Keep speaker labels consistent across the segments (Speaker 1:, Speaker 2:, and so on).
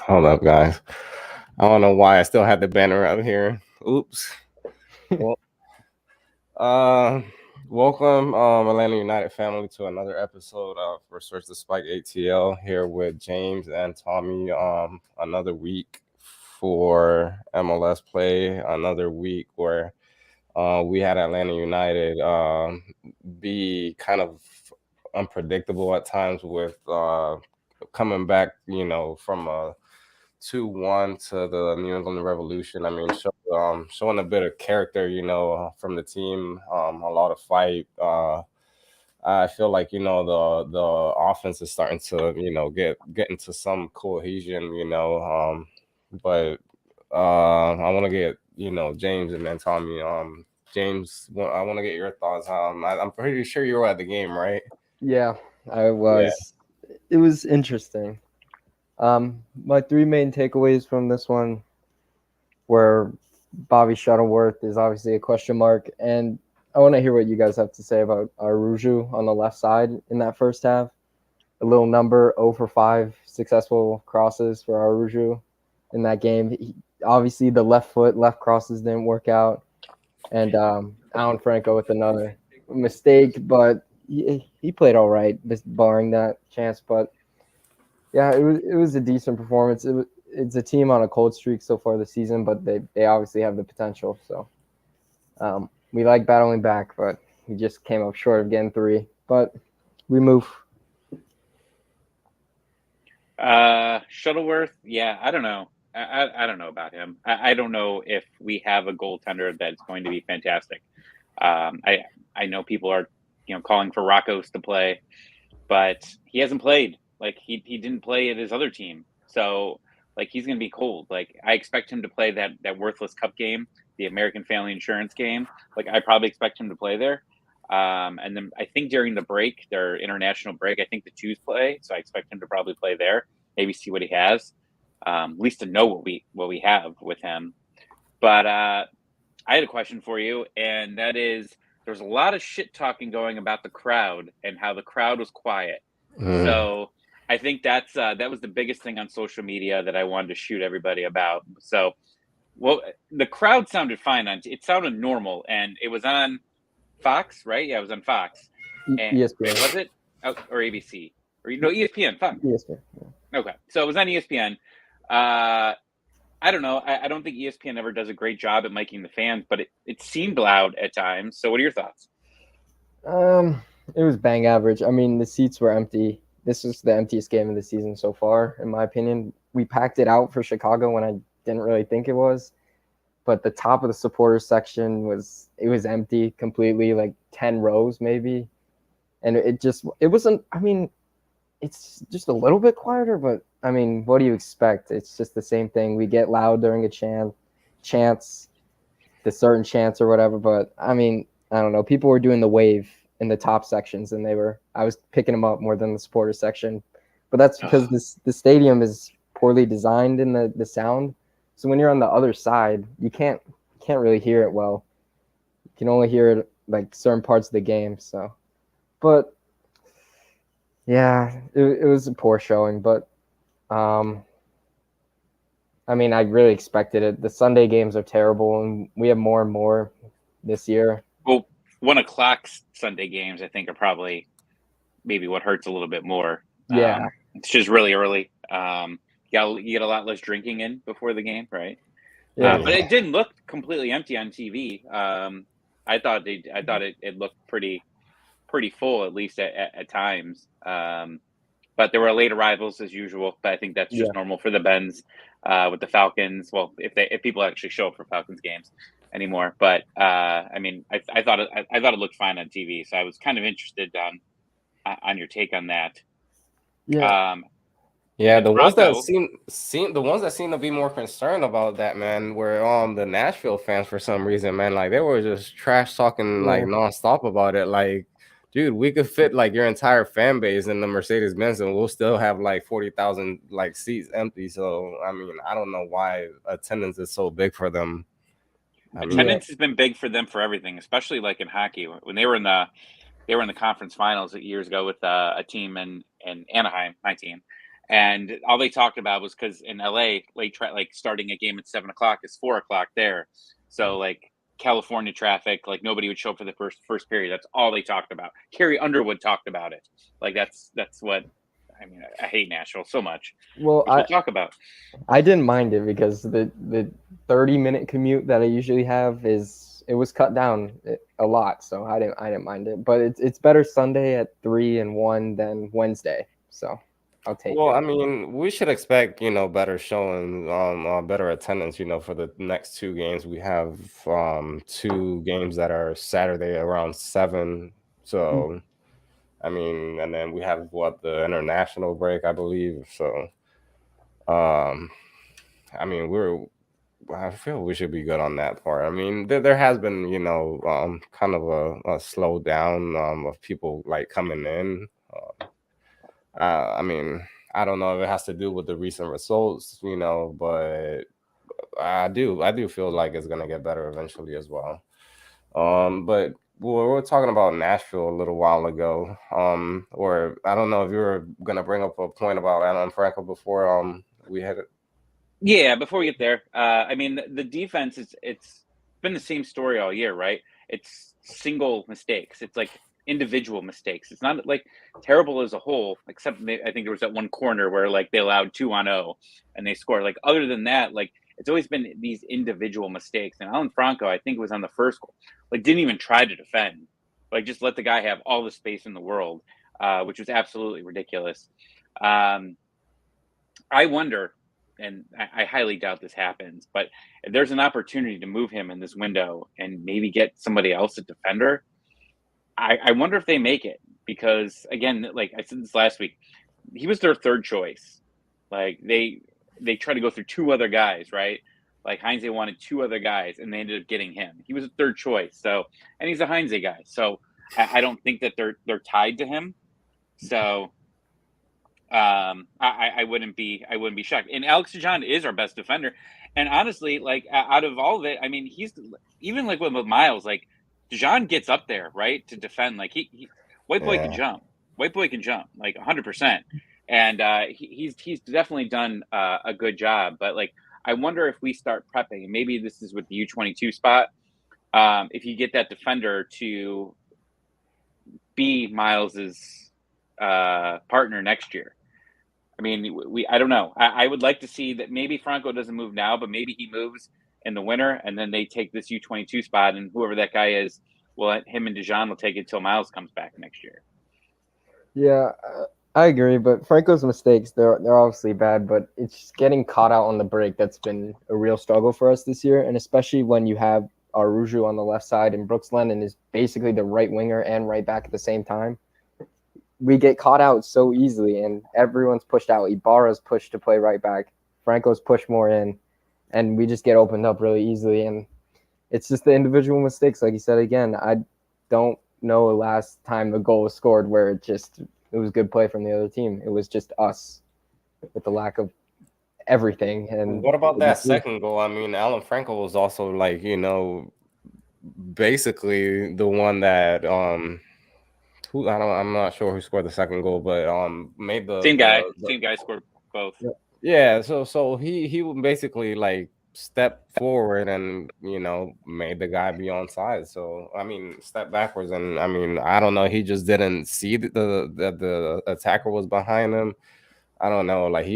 Speaker 1: Hold up, guys. I don't know why I still had the banner up here. Oops. Well, uh, welcome, Atlanta United family, to another episode of Resurge Despite ATL. Here with James and Tommy. Another week for MLS play. Another week where we had Atlanta United be kind of unpredictable at times with coming back, from a 2-1 to the New England Revolution. I mean, showing a bit of character, from the team, a lot of fight. I feel like the offense is starting to get into some cohesion, but I want to get James and then Tommy. James, I want to get your thoughts. I'm pretty sure you were at the game, right?
Speaker 2: Yeah, I was. It was interesting. My three main takeaways from this one were Bobby Shuttleworth is obviously a question mark, and I want to hear what you guys have to say about Aruju on the left side in that first half. A little number, 0 for 5 successful crosses for Aruju in that game. Obviously, the left crosses didn't work out, and Alan Franco with another mistake, but he played all right, barring that chance. But yeah, it was a decent performance. It's a team on a cold streak so far this season, but they obviously have the potential. So we like battling back, but we just came up short of getting 3. But we move.
Speaker 3: Shuttleworth, yeah, I don't know. I don't know about him. I don't know if we have a goaltender that's going to be fantastic. I know people are calling for Rockos to play, but he hasn't played. Like he didn't play at his other team, so like he's going to be cold. Like I expect him to play that worthless cup game, the American Family Insurance game. Like I probably expect him to play there. And then I think during the break, their international break, I think the twos play, so I expect him to probably play there. Maybe see what he has, at least to know what we have with him. But I had a question for you, and that is, there's a lot of shit talking going about the crowd and how the crowd was quiet. So I think that was the biggest thing on social media that I wanted to shoot everybody about. So, well, the crowd sounded fine it sounded normal, and it was on Fox, right? Yeah, it was on Fox. And,
Speaker 2: ESPN.
Speaker 3: Was it? Oh, or ABC? Or no, ESPN. Fox.
Speaker 2: ESPN. Yeah.
Speaker 3: Okay, so it was on ESPN. I don't know. I don't think ESPN ever does a great job at making the fans, but it seemed loud at times. So what are your thoughts?
Speaker 2: It was bang average. I mean, the seats were empty. This was the emptiest game of the season so far, in my opinion. We packed it out for Chicago when I didn't really think it was. But the top of the supporters section was empty completely, like 10 rows maybe. And it wasn't, I mean, it's just a little bit quieter, but I mean, what do you expect? It's just the same thing. We get loud during a chance, the certain chance or whatever. But I mean, I don't know. People were doing the wave in the top sections, and I was picking them up more than the supporter section. But that's because the stadium is poorly designed in the sound. So when you're on the other side, you can't really hear it well. You can only hear it like certain parts of the game. So, but yeah, it was a poor showing. But I mean, I really expected it. The Sunday games are terrible, and we have more and more this year.
Speaker 3: Well, 1:00 Sunday games, I think, are probably maybe what hurts a little bit more.
Speaker 2: Yeah,
Speaker 3: it's just really early. You get a lot less drinking in before the game, right?
Speaker 2: yeah.
Speaker 3: But it didn't look completely empty on TV. I thought it looked pretty full, at least at times. But there were late arrivals as usual. But I think that's just normal for the Bens with the Falcons. Well, if people actually show up for Falcons games anymore. But I mean, I thought it looked fine on TV. So I was kind of interested on your take on that.
Speaker 2: Yeah.
Speaker 1: Yeah, the ones that seem to be more concerned about that, man, were the Nashville fans for some reason, man. Like they were just trash talking like nonstop about it. Like, dude, we could fit like your entire fan base in the Mercedes Benz, and we'll still have like 40,000 like seats empty. So I mean, I don't know why attendance is so big for them.
Speaker 3: Attendance has been big for them for everything, especially like in hockey when they were in the conference finals years ago with a team in Anaheim, my team. And all they talked about was because in LA, like starting a game at 7:00 is 4:00 there. So like California traffic, like nobody would show up for the first period. That's all they talked about. Carrie Underwood talked about it. Like that's what I mean. I hate Nashville so much.
Speaker 2: Well,
Speaker 3: We'll talk about.
Speaker 2: I didn't mind it because the 30-minute commute that I usually have it was cut down a lot, so I didn't mind it. But it's better Sunday at 3 and 1 than Wednesday, so I'll take
Speaker 1: Well,
Speaker 2: it.
Speaker 1: I mean, we should expect, better showing, better attendance, for the next two games. We have two games that are Saturday around 7. So, I mean, and then we have the international break, I believe. So, I mean, I feel we should be good on that part. I mean, there has been, kind of a slowdown of people like coming in. I mean, I don't know if it has to do with the recent results, but I do feel like it's gonna get better eventually as well. But we were talking about Nashville a little while ago. Or I don't know if you were gonna bring up a point about Alan Franco before we had it.
Speaker 3: Yeah, before we get there, I mean the defense it's been the same story all year, right? It's single mistakes. It's like individual mistakes. It's not like terrible as a whole, except I think there was that one corner where like they allowed 2-0 and they scored. Like other than that, like it's always been these individual mistakes. And Alan Franco, I think it was on the first goal, like didn't even try to defend, like just let the guy have all the space in the world, which was absolutely ridiculous. I wonder, and I highly doubt this happens, but if there's an opportunity to move him in this window and maybe get somebody else a defender, I wonder if they make it, because again, like I said this last week, he was their third choice. Like they tried to go through two other guys, right? Like Heinze wanted two other guys, and they ended up getting him. He was a third choice, so, and he's a Heinze guy, so I don't think that they're tied to him. So I wouldn't be shocked. And Alex DeJohn is our best defender, and honestly, like out of all of it, I mean, he's even like with Miles, like DeJohn gets up there, right, to defend. Like he white boy can jump. White boy can jump like 100%, and he's definitely done a good job. But like, I wonder if we start prepping. Maybe this is with the U22 spot. If you get that defender to be Miles's partner next year. I mean, I don't know. I would like to see that maybe Franco doesn't move now, but maybe he moves in the winter, and then they take this U22 spot, and whoever that guy is, well, him and DeJohn will take it until Miles comes back next year.
Speaker 2: Yeah, I agree, but Franco's mistakes, they're obviously bad, but it's just getting caught out on the break that's been a real struggle for us this year, and especially when you have Arujo on the left side and Brooks Lennon is basically the right winger and right back at the same time. We get caught out so easily, and everyone's pushed out. Ibarra's pushed to play right back. Franco's pushed more in, and we just get opened up really easily. And it's just the individual mistakes. Like you said, again, I don't know the last time a goal was scored where it was good play from the other team. It was just us with the lack of everything. And
Speaker 1: what about that second goal? I mean, Alan Franco was also like, basically the one that I'm not sure who scored the second goal, but made the
Speaker 3: same guy scored both.
Speaker 1: Yeah, so he basically like stepped forward and made the guy be onside. So I mean, step backwards, and I mean, I don't know, he just didn't see that the attacker was behind him. I don't know, like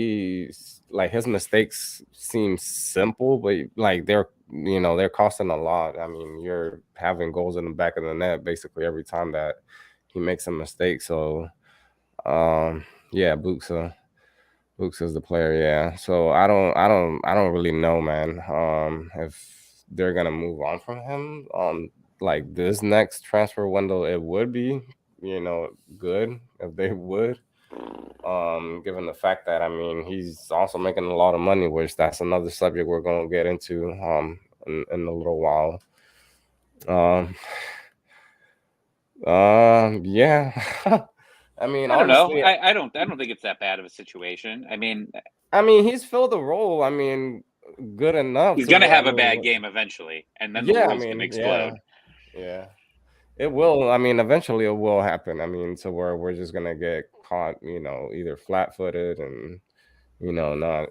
Speaker 1: his mistakes seem simple, but like they're costing a lot. I mean, you're having goals in the back of the net basically every time that he makes a mistake. So yeah, Buxa is the player, yeah. So I don't really know, man. If they're gonna move on from him like this next transfer window, it would be good if they would. Given the fact that I mean he's also making a lot of money, which that's another subject we're gonna get into in a little while. Yeah. I mean,
Speaker 3: I don't know.
Speaker 1: honestly,
Speaker 3: I don't think it's that bad of a situation. I mean,
Speaker 1: he's filled the role. I mean, good enough.
Speaker 3: He's gonna have a bad game eventually, and then the wheels can explode.
Speaker 1: Yeah. It will. I mean, eventually it will happen. I mean, to where we're just gonna get caught, either flat-footed, and not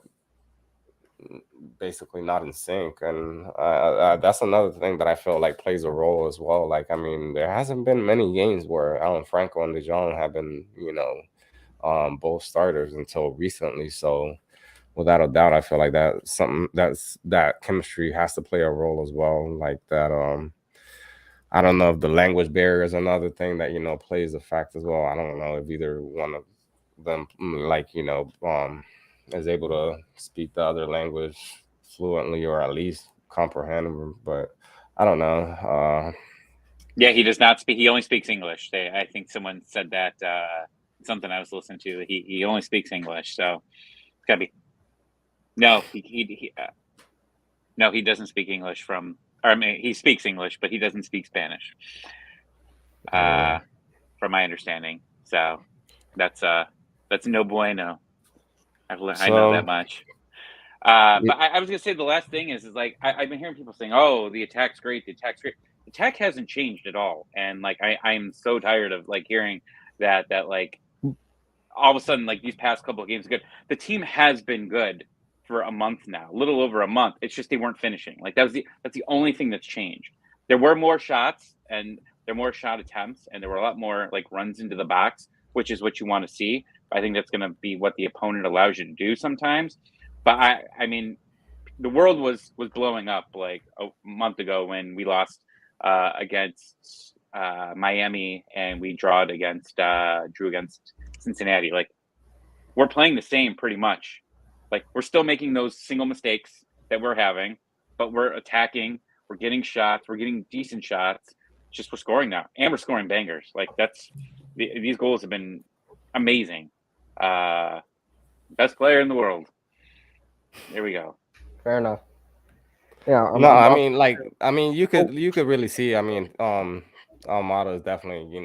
Speaker 1: basically not in sync, and that's another thing that I feel like plays a role as well. Like, I mean, there hasn't been many games where Alan Franco and DeJong have been, both starters until recently. So without a doubt, I feel like that chemistry has to play a role as well. Like that, I don't know if the language barrier is another thing that plays a fact as well. I don't know if either one of them, is able to speak the other language fluently or at least comprehend them. But I don't know.
Speaker 3: Yeah, he does not speak. He only speaks English. I think someone said that. Something I was listening to. He only speaks English, so it's gotta be. No, no, he doesn't speak English. I mean, he speaks English, but he doesn't speak Spanish. From my understanding, so that's no bueno. I know that much. But I was gonna say the last thing is like I've been hearing people saying, "Oh, the attack's great. The attack's great." The attack hasn't changed at all, and like I'm so tired of like hearing that like all of a sudden like these past couple of games are good. The team has been good for a month now, a little over a month. It's just they weren't finishing. Like that's the only thing that's changed. There were more shots and there were more shot attempts, and there were a lot more like runs into the box, which is what you want to see. I think that's going to be what the opponent allows you to do sometimes. But I mean, the world was blowing up like a month ago when we lost against Miami and we drew against Cincinnati. Like we're playing the same pretty much. Like we're still making those single mistakes that we're having, but we're attacking. We're getting shots. We're getting decent shots. Just we're scoring now, and we're scoring bangers. Like these goals have been amazing. Best player in the world. There we go.
Speaker 2: Fair enough. Yeah.
Speaker 1: I mean, you could really see. I mean, Almada is definitely,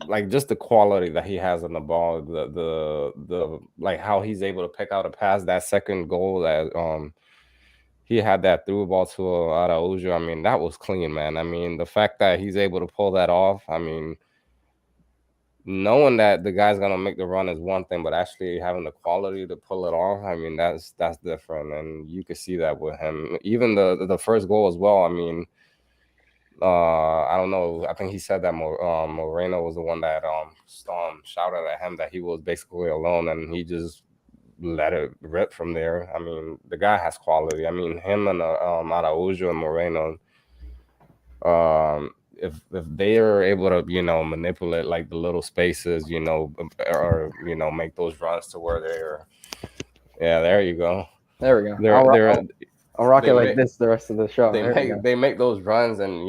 Speaker 1: like just the quality that he has on the ball, the like how he's able to pick out a pass. That second goal that he had that through ball to Araujo. I mean, that was clean, man. I mean, the fact that he's able to pull that off. I mean, knowing that the guy's gonna make the run is one thing, but actually having the quality to pull it off, I mean, that's different, and you could see that with him. Even the first goal as well. I mean, I don't know. I think he said that Moreno was the one that shouted at him that he was basically alone, and he just let it rip from there. I mean, the guy has quality. I mean, him and Araujo and Moreno. If they are able to manipulate like the little spaces, or make those runs to where they're, there you go.
Speaker 2: There we go. I'll rock it like this the rest of the show.
Speaker 1: They make those runs, and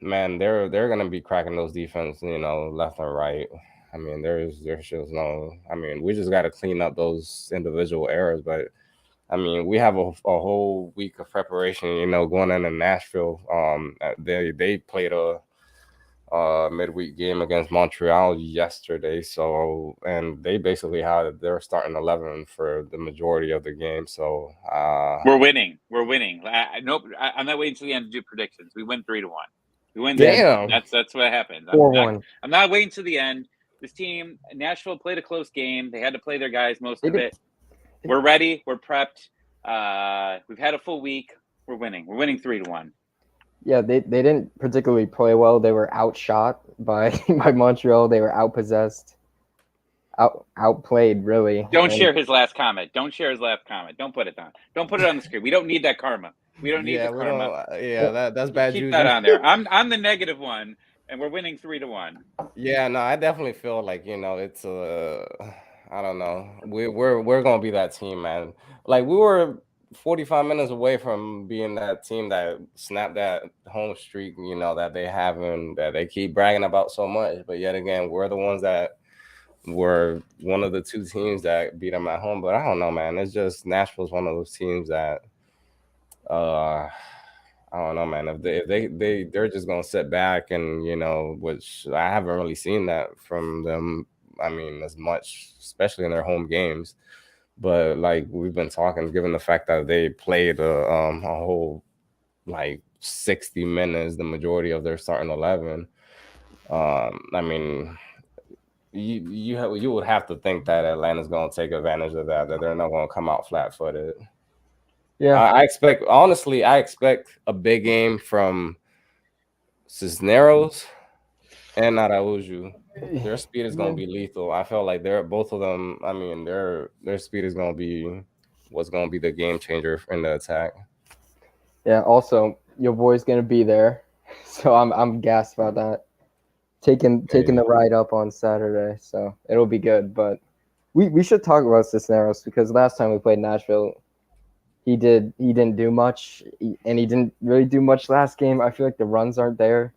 Speaker 1: man, they're gonna be cracking those defense, left and right. I mean, there's just no. I mean, we just got to clean up those individual errors, but. I mean, we have a whole week of preparation, going into Nashville. They played a midweek game against Montreal yesterday, and they basically had their starting 11 for the majority of the game. So
Speaker 3: we're winning. Nope, I'm not waiting till the end to do predictions. We win 3-1. We win.
Speaker 1: Damn,
Speaker 3: that's what happens.
Speaker 2: 4-1.
Speaker 3: I'm not waiting till the end. This team, Nashville, played a close game. They had to play their guys most of it. We're ready. We're prepped. We've had a full week. We're winning. We're winning 3-1.
Speaker 2: Yeah, they didn't particularly play well. They were outshot by Montreal. They were outpossessed, outplayed. Really.
Speaker 3: Don't share his last comment. Don't put it on. Don't put it on the screen. We don't need that karma. We don't need the karma.
Speaker 1: That's bad.
Speaker 3: Keep that on there. I'm the negative one, and we're winning 3-1.
Speaker 1: Yeah, no, I definitely feel like it's I don't know. We're gonna be that team, man. Like we were 45 minutes away from being that team that snapped that home streak, that they have and that they keep bragging about so much. But yet again, we're the ones that were one of the two teams that beat them at home. But I don't know, man. It's just Nashville's one of those teams that I don't know, man. If they're just gonna sit back and which I haven't really seen that from them. I mean, as much, especially in their home games. But like we've been talking, given the fact that they played a whole like 60 minutes, the majority of their starting 11. I mean, you would have to think that Atlanta's going to take advantage of that they're not going to come out flat-footed.
Speaker 2: Yeah,
Speaker 1: I expect a big game from Cisneros and Araujo. Their speed is going to be lethal. I feel like they're both of them. I mean, their speed is going to be what's going to be the game changer in the attack.
Speaker 2: Yeah. Also, your boy's gonna be there, so I'm gassed about that. Taking the ride up on Saturday, so it'll be good. But we should talk about Cisneros because last time we played Nashville, he didn't do much, and he didn't really do much last game. I feel like the runs aren't there,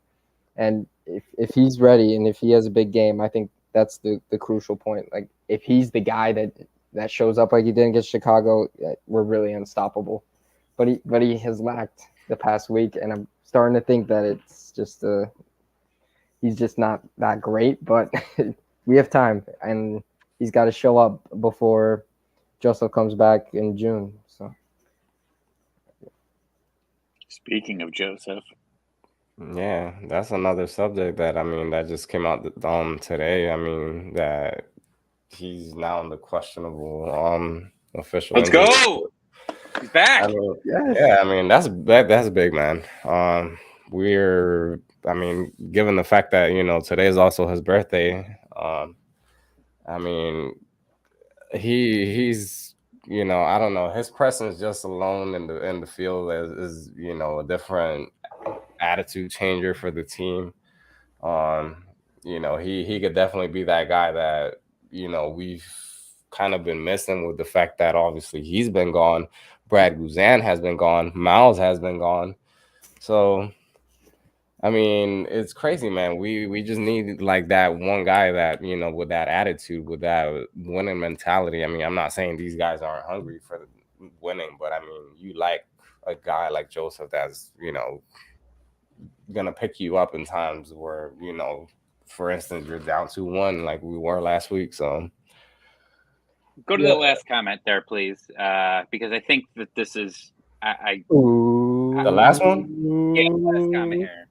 Speaker 2: and if he's ready and if he has a big game, I think that's the crucial point. Like if he's the guy that shows up like he did against Chicago, we're really unstoppable. But he has lacked the past week, and I'm starting to think that it's just he's just not that great. But we have time, and he's got to show up before Joseph comes back in June. So,
Speaker 3: Speaking of Joseph,
Speaker 1: Yeah, that's another subject that just came out today. I mean that he's now in the questionable official.
Speaker 3: Let's
Speaker 1: injury.
Speaker 3: go. He's back.
Speaker 1: I mean, yeah, I mean that's big, man. Given the fact that today is also his birthday, I mean he's I don't know, his presence just alone in the field is a different attitude changer for the team. He could definitely be that guy that we've kind of been missing with the fact that obviously he's been gone. Brad Guzan has been gone. Miles has been gone. So, I mean, it's crazy, man. We just need like that one guy that, with that attitude, with that winning mentality. I mean, I'm not saying these guys aren't hungry for winning, but I mean, you like a guy like Joseph that's, gonna pick you up in times where, for instance, you're down 2-1 like we were last week. So
Speaker 3: go to the last comment there, please, because I think that this is
Speaker 1: the last one.
Speaker 3: Yeah, last comment here.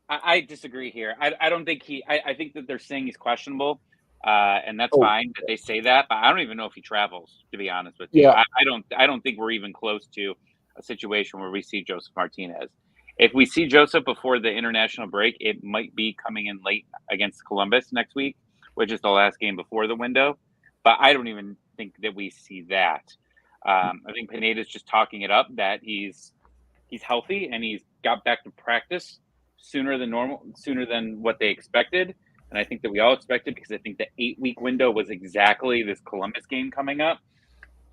Speaker 3: I disagree here. I don't think I think that they're saying he's questionable, and that's fine that they say that. But I don't even know if he travels. To be honest with you, I don't think we're even close to a situation where we see Joseph Martinez. If we see Joseph before the international break, it might be coming in late against Columbus next week, which is the last game before the window. But I don't even think that we see that. I think Pineda's just talking it up that he's healthy and he's got back to practice sooner than normal, sooner than what they expected. And I think that we all expected because I think the 8-week window was exactly this Columbus game coming up.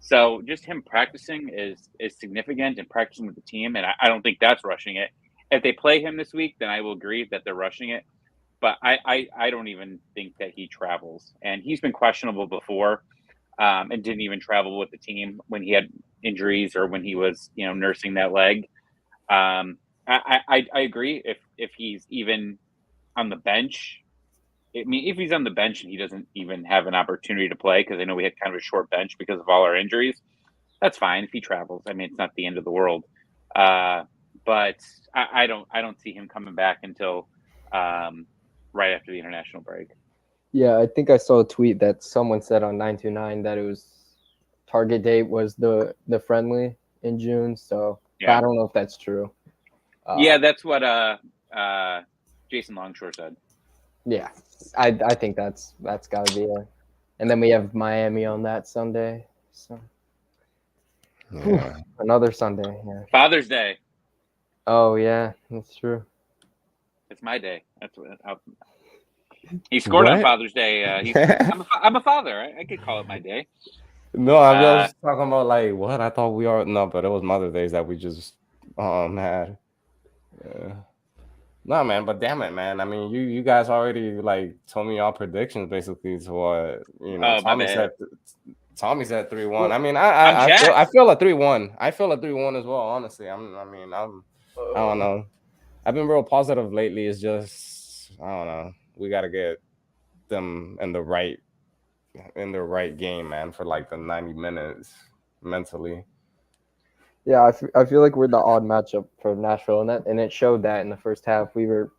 Speaker 3: So just him practicing is significant and practicing with the team. And I don't think that's rushing it. If they play him this week, then I will agree that they're rushing it. But I don't even think that he travels. And he's been questionable before and didn't even travel with the team when he had injuries or when he was, nursing that leg. I agree. If he's even on the bench, I mean, if he's on the bench and he doesn't even have an opportunity to play, because I know we had kind of a short bench because of all our injuries, that's fine. If he travels, I mean, it's not the end of the world. But I don't see him coming back until right after the international break.
Speaker 2: Yeah, I think I saw a tweet that someone said on 929 that it was target date was the friendly in June. So
Speaker 3: Yeah.
Speaker 2: I don't know if that's true.
Speaker 3: Yeah, that's what Jason Longshore said.
Speaker 2: Yeah, I think that's got to be it. And then we have Miami on that Sunday. So another Sunday. Yeah.
Speaker 3: Father's Day.
Speaker 2: Oh yeah, that's true.
Speaker 3: It's my day. That's what he scored on Father's Day. I'm a father. I could call it my day.
Speaker 1: No, I was talking about like what I thought we are. No, but it was Mother's Days that we just had. No, man, but damn it, man. I mean, you guys already like told me y'all predictions basically to what Tommy said 3-1. I mean, I feel a 3-1. I feel a 3-1 as well. Honestly, I don't know. I've been real positive lately. It's just I don't know. We got to get them in the right game, man, for like the 90 minutes mentally.
Speaker 2: Yeah, I feel like we're the odd matchup for Nashville, and it showed that in the first half. We were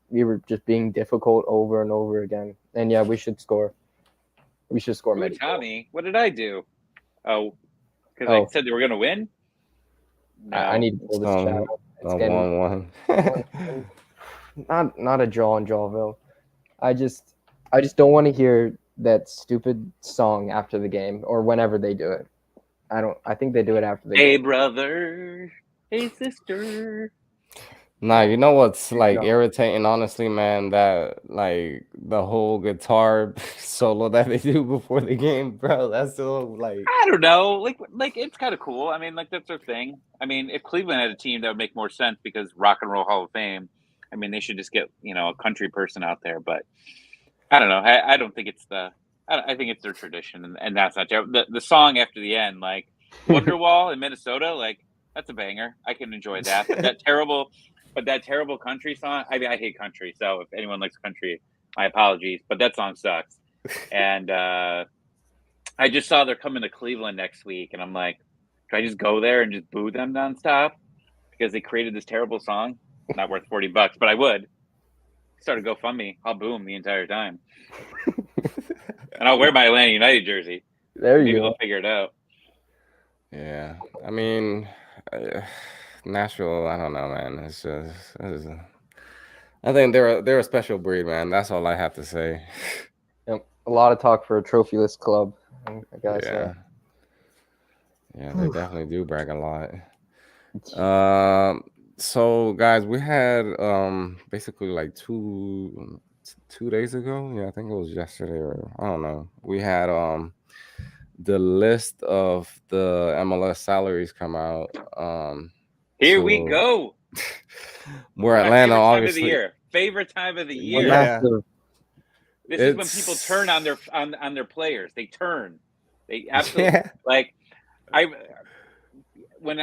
Speaker 2: just being difficult over and over again, and yeah, we should score. We should score
Speaker 3: Ooh,
Speaker 2: many.
Speaker 3: Tommy, what did I do? Oh, because I said they were going to win? No.
Speaker 2: I need to pull this chat up. It's getting
Speaker 1: 1-1.
Speaker 2: not a draw in Jawville. I just don't want to hear that stupid song after the game or whenever they do it. I think they do it after the game.
Speaker 3: Hey brother, hey sister.
Speaker 1: Nah, you know what's like irritating, honestly, man, that like the whole guitar solo that they do before the game, bro. That's so like,
Speaker 3: I don't know, like it's kind of cool. I mean, like that's their thing. I mean, if Cleveland had a team, that would make more sense because Rock and Roll Hall of Fame. I mean, they should just get a country person out there. But I don't know. I don't think it's I think it's their tradition, and that's not terrible. The song after the end, like Wonderwall in Minnesota, like that's a banger. I can enjoy that. But that terrible country song. I mean, I hate country, so if anyone likes country, my apologies. But that song sucks. And I just saw they're coming to Cleveland next week, and I'm like, do I just go there and just boo them nonstop because they created this terrible song? Not worth $40, but I would. Start a GoFundMe. I'll boo them the entire time, and I'll wear my Atlanta United jersey.
Speaker 2: There you
Speaker 3: Maybe
Speaker 2: go.
Speaker 3: they'll figure it out.
Speaker 1: yeah. I mean, Nashville. I don't know, man. I think they're a special breed, man. That's all I have to say.
Speaker 2: Yep. A lot of talk for a trophyless club. I gotta say.
Speaker 1: Yeah, they definitely do brag a lot. So guys, we had basically like two days ago. Yeah, I think it was yesterday, or I don't know. We had the list of the MLS salaries come out.
Speaker 3: Here we go.
Speaker 1: We're Atlanta, obviously.
Speaker 3: Favorite time of the year.
Speaker 1: Yeah.
Speaker 3: This is when people turn on their players. They turn. They absolutely like. When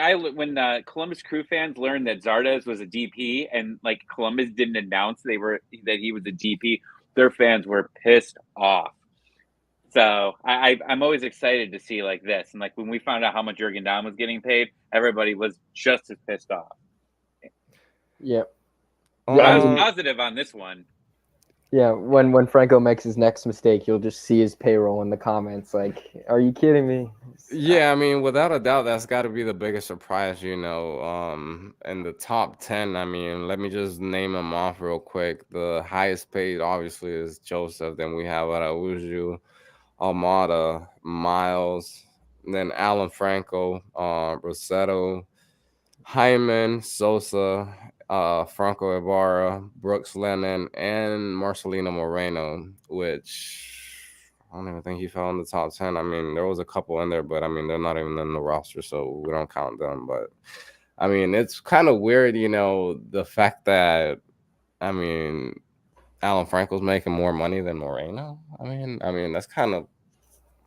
Speaker 3: Columbus Crew fans learned that Zardes was a DP and like Columbus didn't announce that he was a DP, their fans were pissed off. So I'm always excited to see like this, and like when we found out how much Jurgen Damm was getting paid, everybody was just as pissed off.
Speaker 2: Yeah.
Speaker 3: But I was positive on this one.
Speaker 2: Yeah, when Franco makes his next mistake, you'll just see his payroll in the comments. Like, are you kidding me?
Speaker 1: Yeah, I mean, without a doubt, that's got to be the biggest surprise, in the top 10. I mean, let me just name them off real quick. The highest paid, obviously, is Joseph. Then we have Araujo, Almada, Miles, then Alan Franco, Rossetto, Hyman, Sosa, Franco Ibarra, Brooks Lennon, and Marcelino Moreno, which I don't even think he fell in the top 10. I mean, there was a couple in there, but I mean, they're not even in the roster, so we don't count them. But I mean, it's kind of weird, the fact that, I mean, Alan Franco's making more money than Moreno. I mean, that's kind of.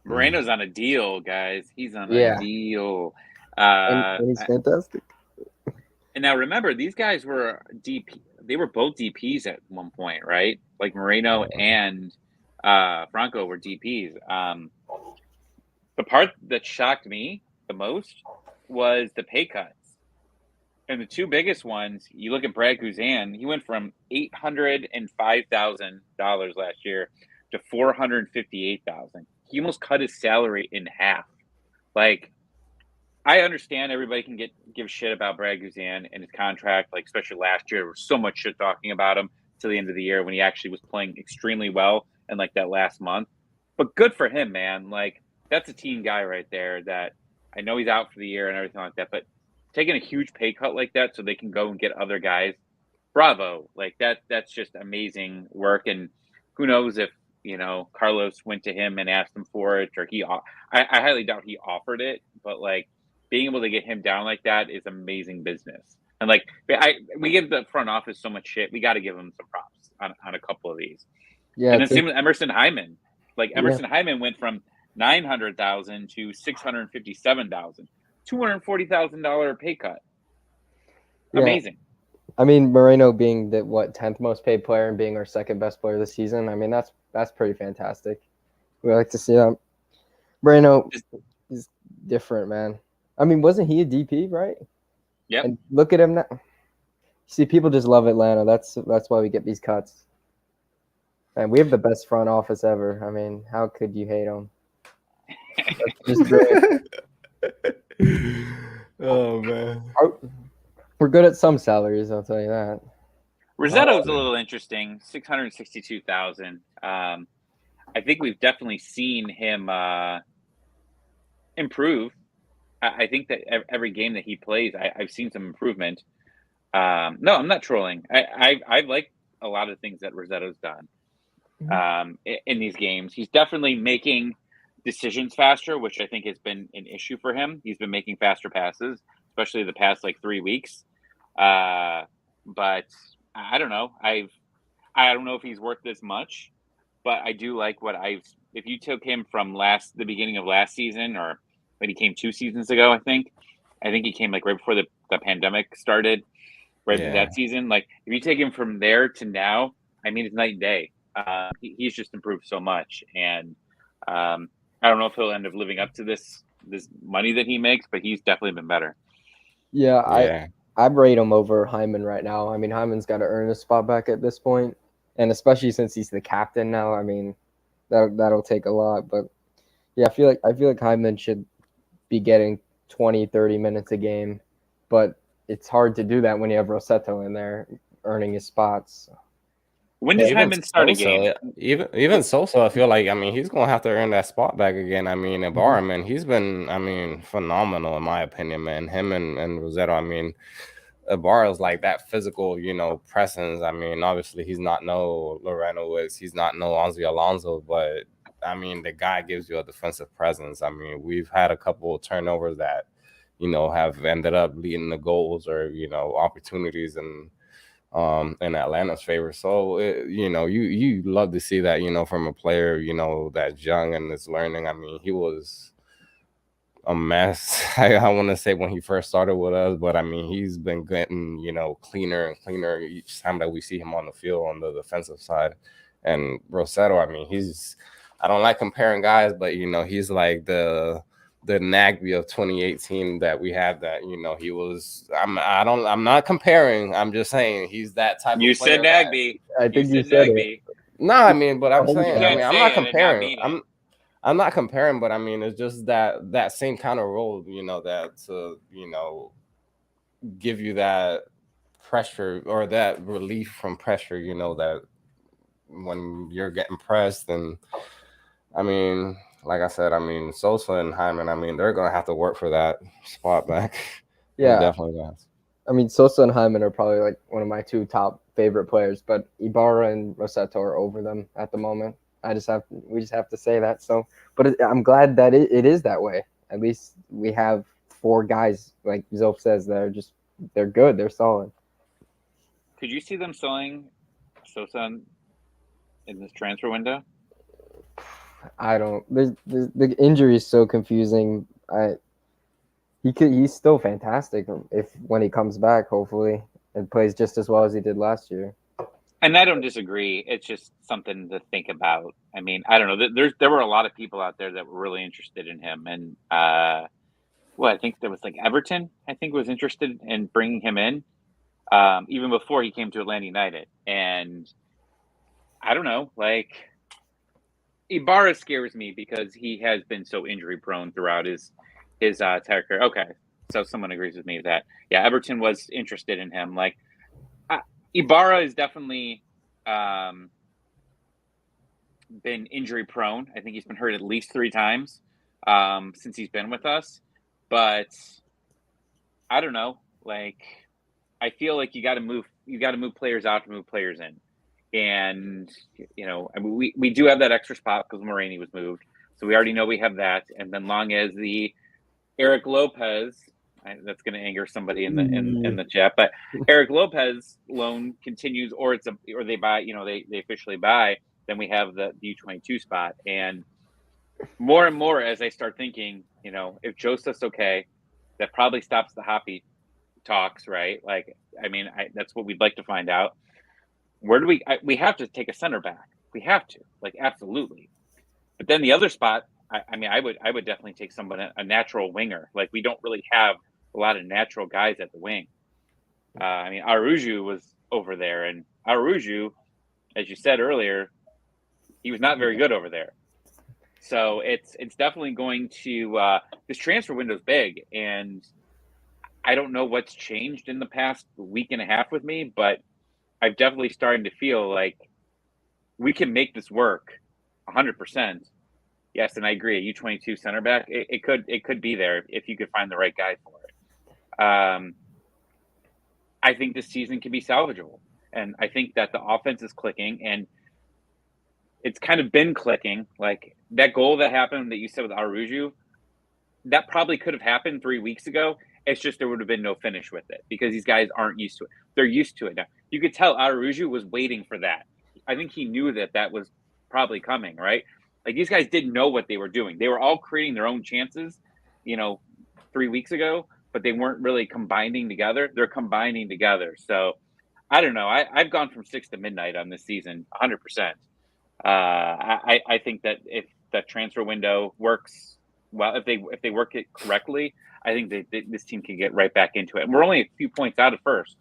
Speaker 3: Moreno's on a deal, guys. He's on a deal.
Speaker 2: And he's fantastic.
Speaker 3: And now remember, these guys were DP. They were both DPs at one point, right? Like Moreno and Franco were DPs. The part that shocked me the most was the pay cuts. And the two biggest ones, you look at Brad Guzan, he went from $805,000 last year to $458,000. He almost cut his salary in half. Like, I understand everybody can give shit about Brad Guzan and his contract, like especially last year. There was so much shit talking about him to the end of the year when he actually was playing extremely well in like that last month. But good for him, man. Like that's a team guy right there that I know he's out for the year and everything like that, but taking a huge pay cut like that so they can go and get other guys, bravo. Like that's just amazing work. And who knows if, Carlos went to him and asked him for it, or I highly doubt he offered it, but like, being able to get him down like that is amazing business. And like we give the front office so much shit. We got to give them some props on a couple of these. Yeah. And then same with Emerson Hyman. Like Emerson Hyman went from $900,000 to $657,000, $240,000 pay cut. Amazing.
Speaker 2: I mean, Moreno being the 10th most paid player and being our second best player this season. I mean, that's pretty fantastic. We like to see that. Moreno is different, man. I mean, wasn't he a DP, right?
Speaker 3: Yeah.
Speaker 2: And look at him now. See, people just love Atlanta. That's why we get these cuts. And we have the best front office ever. I mean, how could you hate them? Just brilliant.
Speaker 1: Oh man.
Speaker 2: We're good at some salaries, I'll tell you that.
Speaker 3: Rosetto's a little interesting, 662,000. I think we've definitely seen him improve. I think that every game that he plays, I've seen some improvement. No, I'm not trolling. I like a lot of things that Rosetto's done in these games. He's definitely making decisions faster, which I think has been an issue for him. He's been making faster passes, especially the past like 3 weeks. But I don't know. I don't know if he's worth this much, but I do like what if you took him from the beginning of last season, or when he came 2 seasons ago, I think he came like right before the pandemic started, right that season. Like if you take him from there to now, I mean, it's night and day. He's just improved so much, and I don't know if he'll end up living up to this money that he makes, but he's definitely been better.
Speaker 2: Yeah, I'd rate him over Hyman right now. I mean, Hyman's got to earn his spot back at this point, and especially since he's the captain now. I mean, that'll take a lot. But yeah, I feel like Hyman should be getting 20, 30 minutes a game, but it's hard to do that when you have Rossetto in there earning his spots.
Speaker 3: When does Hyman start a game?
Speaker 1: Even Sosa, I feel like, I mean, he's gonna have to earn that spot back again. I mean, Ibarra, man, he's been, I mean, phenomenal in my opinion, man. Him and Rosetto, I mean, Ibarra's like that physical, presence. I mean, obviously he's not no Loreno Wicks, he's not no Ozzy Alonso, but I mean, the guy gives you a defensive presence. I mean, we've had a couple of turnovers that, have ended up leading to goals or, opportunities and in Atlanta's favor. So you love to see that, from a player, that's young and is learning. I mean, he was a mess. I want to say when he first started with us, but I mean, he's been getting, cleaner and cleaner each time that we see him on the field on the defensive side. And Rossetto, I mean, I don't like comparing guys, but he's like the Nagby of 2018 that we had that, he was, I'm not comparing. I'm just saying he's that type of player.
Speaker 3: You said Nagby.
Speaker 2: I think you said Nagby.
Speaker 1: No, I mean, but I'm saying, I mean, I'm not comparing.
Speaker 3: Not
Speaker 1: I'm not comparing, but I mean, it's just that same kind of role, that to, give you that pressure or that relief from pressure, that when you're getting pressed. And I mean, like I said, I mean, Sosa and Hyman, I mean, they're going to have to work for that spot back.
Speaker 2: Yeah.
Speaker 1: Definitely does.
Speaker 2: I mean, Sosa and Hyman are probably like one of my 2 top favorite players, but Ibarra and Rossetto are over them at the moment. We just have to say that. So, but I'm glad that it is that way. At least we have 4 guys, like Zope says, they're good. They're solid.
Speaker 3: Could you see them selling Sosa in this transfer window?
Speaker 2: I don't. The injury is so confusing. He's still fantastic when he comes back, hopefully, and plays just as well as he did last year.
Speaker 3: And I don't disagree. It's just something to think about. I mean, I don't know. There were a lot of people out there that were really interested in him, and I think there was like Everton. I think was interested in bringing him in, even before he came to Atlanta United. And I don't know, like Ibarra scares me because he has been so injury prone throughout his entire career. Okay, so someone agrees with me with that. Yeah, Everton was interested in him. Like Ibarra is definitely been injury prone. I think he's been hurt at least 3 times since he's been with us. But I don't know. Like I feel like you got to move players out to move players in. And I mean, we do have that extra spot because Moreni was moved, so we already know we have that. And then long as the Eric Lopez, that's going to anger somebody in the chat, but Eric Lopez loan continues, or they buy, they officially buy, then we have the U22 spot. And more as I start thinking, if Joseph's okay, that probably stops the Hoppy talks, right? Like, I mean, that's what we'd like to find out. Where do we have to take a center back? We have to, like, absolutely. But then the other spot, I would definitely take a natural winger. Like, we don't really have a lot of natural guys at the wing. I mean, Aruju was over there, and Aruju, as you said earlier, He was not very good over there. So it's definitely going to this transfer window is big, and I don't know what's changed in the past week and a half with me, but I've definitely starting to feel like we can make this work 100%. Yes, and I agree. A U22 center back, it could be there if you could find the right guy for it. I think this season can be salvageable, and I think that the offense is clicking, and it's kind of been clicking. Like that goal that happened that you said with Aruju, that probably could have happened 3 weeks ago. It's just there would have been no finish with it because these guys aren't used to it. They're used to it now. You could tell Aruju was waiting for that. I think he knew that was probably coming, right? Like these guys didn't know what they were doing. They were all creating their own chances, 3 weeks ago, but they weren't really combining together. They're combining together. So I don't know. I've gone from 6 to midnight on this season, 100%. I think that if that transfer window works well, if they work it correctly, I think this team can get right back into it. And we're only a few points out of first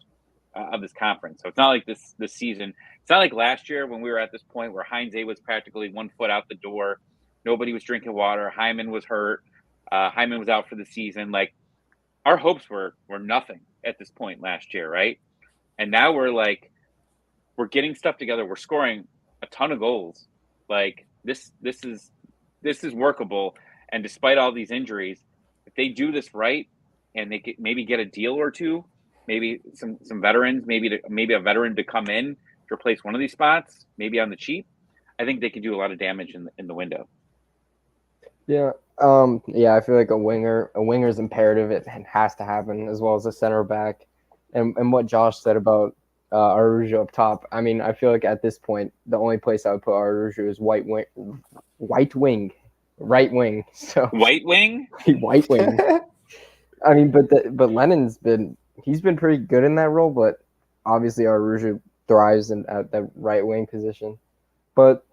Speaker 3: of this conference, so it's not like this season. It's not like last year when we were at this point where Heinz was practically 1 foot out the door. Nobody was drinking water. Hyman was hurt. Hyman was out for the season. Like our hopes were nothing at this point last year, right? And now we're getting stuff together. We're scoring a ton of goals. Like this is workable. And despite all these injuries, if they do this right and they could maybe get a deal or two, maybe some veterans, maybe a veteran to come in to replace one of these spots, maybe on the cheap, I think they could do a lot of damage in the window.
Speaker 2: Yeah. I feel like a winger is imperative. It has to happen, as well as a center back. And what Josh said about Arujo up top. I mean, I feel like at this point, the only place I would put Arujo is right wing. So
Speaker 3: White wing.
Speaker 2: White wing. I mean, but Lennon's been pretty good in that role, but obviously Arujo thrives at the right wing position. But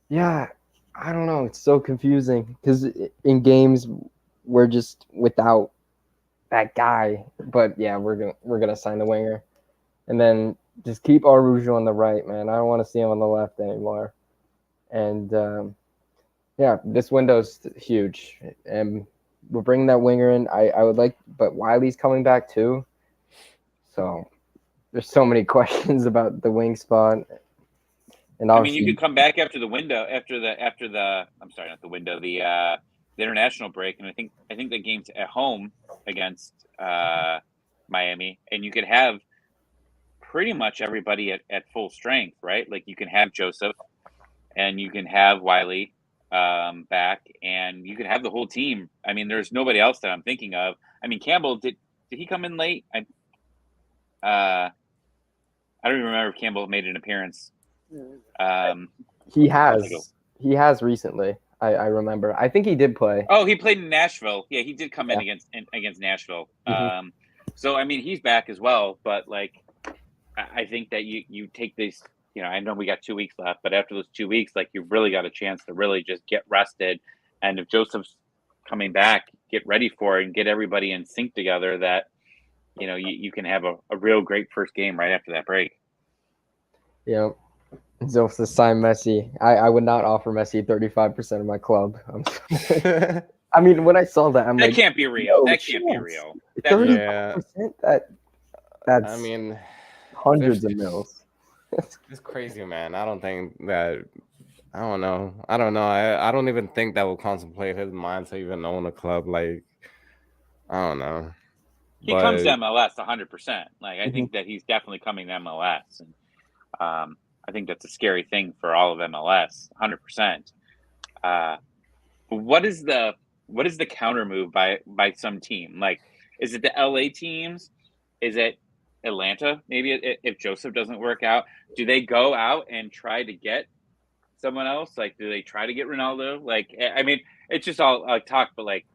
Speaker 2: yeah, I don't know. It's so confusing because in games we're just without that guy. But yeah, we're gonna sign the winger, and then just keep Arujo on the right, man. I don't want to see him on the left anymore. And yeah, this window's huge, and we're bringing that winger in. I would like, but Wiley's coming back too. So there's so many questions about the wing spot. And
Speaker 3: I mean, you could come back after the window, after the I'm sorry, not the window, the international break, and I think the game's at home against Miami, and you could have pretty much everybody at full strength, right? Like you can have Joseph, and you can have Wiley back, and you can have the whole team. I mean, there's nobody else that I'm thinking of. I mean, Campbell did he come in late? I don't even remember if Campbell made an appearance.
Speaker 2: He has recently. I remember. I think he did play.
Speaker 3: Oh, he played in Nashville. Yeah, he did come in against Nashville. Mm-hmm. So I mean, he's back as well. But like, I think that you take these. I know we got 2 weeks left, but after those 2 weeks, like you've really got a chance to really just get rested. And if Joseph's coming back, get ready for it and get everybody in sync together. That you can have a real great first game right after that break.
Speaker 2: Yeah. So to sign Messi, I would not offer Messi 35% of my club. I mean, when I saw that,
Speaker 3: that can't be real. That can't be real.
Speaker 2: 35%. That's
Speaker 1: I mean,
Speaker 2: hundreds of mils.
Speaker 1: It's crazy, man. I don't think that. I don't know. I don't even think that will contemplate his mind to even own a club. Like, I don't know.
Speaker 3: He comes to MLS 100%. Like, I think that he's definitely coming to MLS, and I think that's a scary thing for all of MLS, 100%. What is the counter move by some team? Like, is it the LA teams? Is it Atlanta? Maybe if Joseph doesn't work out, do they go out and try to get someone else? Like, do they try to get Ronaldo? Like, I mean, it's just all talk, but like,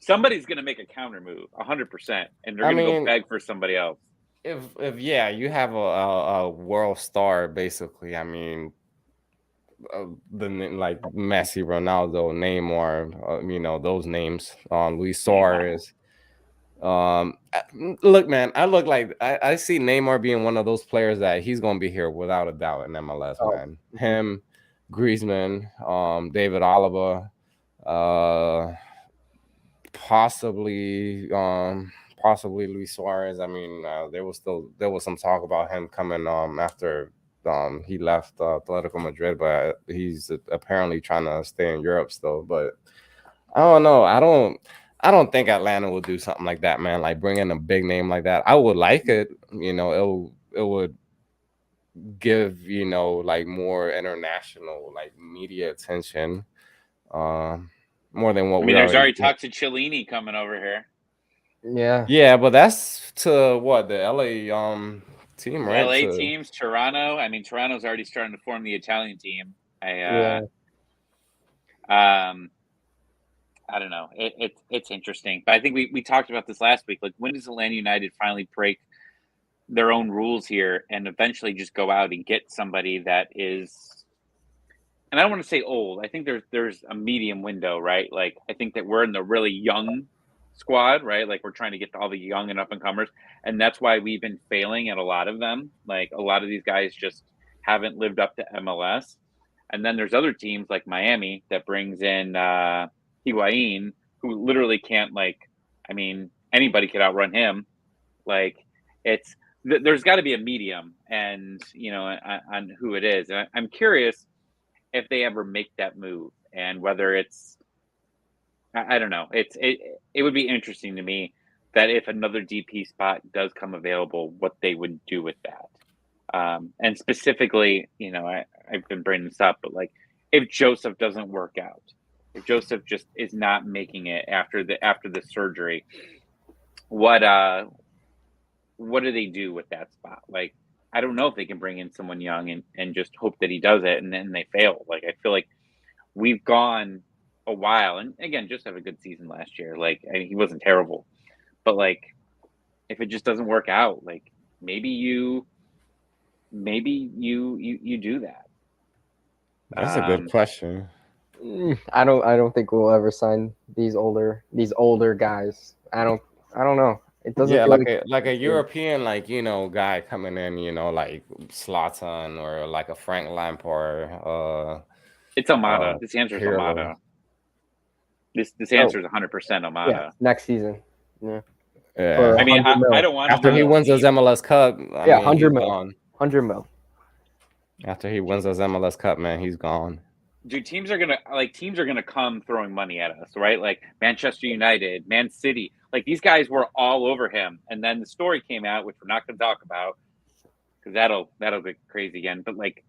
Speaker 3: somebody's going to make a counter move 100%, and they're going to go beg for somebody else.
Speaker 1: If you have a world star, basically. I mean, like Messi, Ronaldo, Neymar, those names. Luis Suarez. Look, man, I see Neymar being one of those players that he's gonna be here without a doubt in MLS, man. Him, Griezmann, David Alaba, uh, possibly possibly Luis Suarez. I mean, there was some talk about him coming after he left Atletico Madrid, but he's apparently trying to stay in Europe still. But I don't know. I don't think Atlanta will do something like that, man. Like bring in a big name like that. I would like it. You know, it would give, you know, like more international like media attention. Um, More than what
Speaker 3: I
Speaker 1: we
Speaker 3: mean, there's
Speaker 1: already
Speaker 3: already
Speaker 1: get.
Speaker 3: talks of Cellini coming over here.
Speaker 2: Yeah.
Speaker 1: Yeah, but that's to what the LA team,
Speaker 3: The
Speaker 1: right?
Speaker 3: LA
Speaker 1: To
Speaker 3: teams, Toronto. I mean, Toronto's already starting to form the Italian team.
Speaker 2: Yeah.
Speaker 3: I don't know. It's interesting, but I think we talked about this last week. Like, when does Atlanta United finally break their own rules here and eventually just go out and get somebody that is? And I don't want to say old. I think there's a medium window, right? Like, I think that we're in the really young squad, right? Like, we're trying to get to all the young and up and comers, and that's why we've been failing at a lot of them. Like, a lot of these guys just haven't lived up to MLS. And then there's other teams like Miami that brings in Higuain, who literally can't, like, I mean, anybody could outrun him. Like, it's there's got to be a medium, and on who it is. And I'm curious if they ever make that move, and whether it's, I don't know. It would be interesting to me that if another DP spot does come available, what they would do with that. And specifically, I've been bringing this up, but like, if Joseph doesn't work out, if Joseph just is not making it after the surgery, what do they do with that spot? Like, I don't know if they can bring in someone young and just hope that he does it and then they fail. Like, I feel like we've gone a while, and again, just have a good season last year. Like, I mean, he wasn't terrible, but like, if it just doesn't work out, like, maybe you do that.
Speaker 1: that's a good question.
Speaker 2: I don't think we'll ever sign these older guys. I don't know. It doesn't
Speaker 1: Yeah,
Speaker 2: feel like
Speaker 1: like a European, like, you know, guy coming in, you know, like Zlatan or like a Frank Lampard,
Speaker 3: It's Almada. This answer is
Speaker 1: Pirlo.
Speaker 3: Almada. This answer is 100% Almada.
Speaker 2: yeah, next season. Yeah.
Speaker 1: Yeah.
Speaker 2: For
Speaker 3: I mean,
Speaker 2: 100 mil.
Speaker 3: I don't want
Speaker 1: After he wins his MLS Cup, I
Speaker 2: Yeah,
Speaker 1: mean,
Speaker 2: 100
Speaker 1: he's
Speaker 2: mil.
Speaker 1: gone.
Speaker 2: 100 mil.
Speaker 1: After he wins his MLS Cup, man, he's gone.
Speaker 3: Dude, teams are gonna come throwing money at us, right? Like Manchester United, Man City. Like, these guys were all over him, and then the story came out, which we're not going to talk about because that'll get crazy again. But like,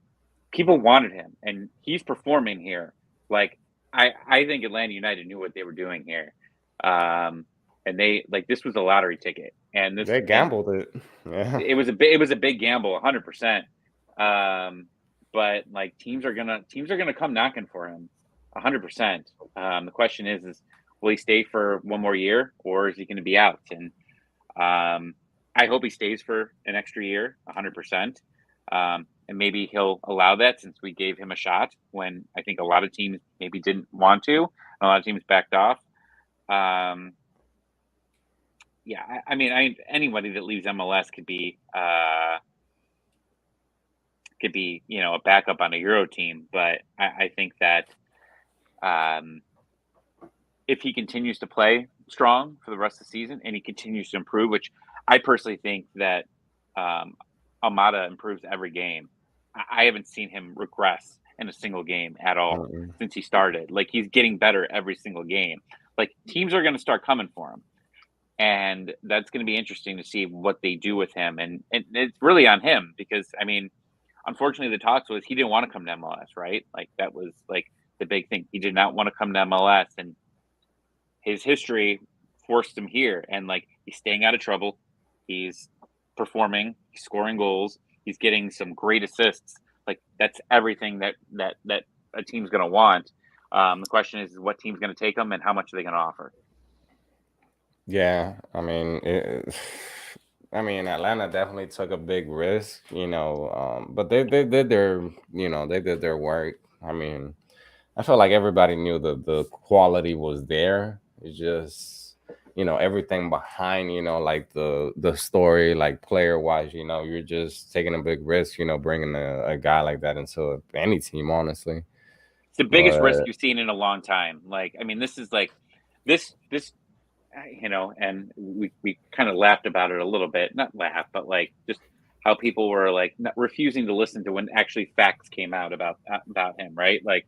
Speaker 3: people wanted him, and he's performing here. Like, I think Atlanta United knew what they were doing here, and they, like, this was a lottery ticket, and
Speaker 1: They gambled it. Yeah.
Speaker 3: it was a big gamble, 100%. But like, teams are gonna come knocking for him, 100%. The question is will he stay for one more year, or is he going to be out? And I hope he stays for an extra year, 100%. And maybe he'll allow that, since we gave him a shot when I think a lot of teams maybe didn't want to, and a lot of teams backed off. Yeah, I mean, anybody that leaves MLS could be a backup on a Euro team, but I think that if he continues to play strong for the rest of the season and he continues to improve, which I personally think that Almada improves every game. I haven't seen him regress in a single game at all since he started. Like, he's getting better every single game. Like, teams are going to start coming for him, and that's going to be interesting to see what they do with him. And it's really on him, because, I mean, unfortunately, the talks was he didn't want to come to MLS, right? Like, that was like the big thing. He did not want to come to MLS, and his history forced him here. And like, he's staying out of trouble. He's performing. He's scoring goals. He's getting some great assists. Like, that's everything that a team's going to want. The question is what team's going to take him and how much are they going to offer?
Speaker 1: Yeah, I mean, Atlanta definitely took a big risk, you know, but they did their, you know, they did their work. I mean, I felt like everybody knew the quality was there. It's just everything behind, like the story, like player wise, you're just taking a big risk, bringing a guy like that into any team, honestly.
Speaker 3: It's the biggest risk you've seen in a long time. Like, I mean, this is like this, and we kind of laughed about it a little bit, not laugh, but like just how people were like refusing to listen to when actually facts came out about him, right? Like,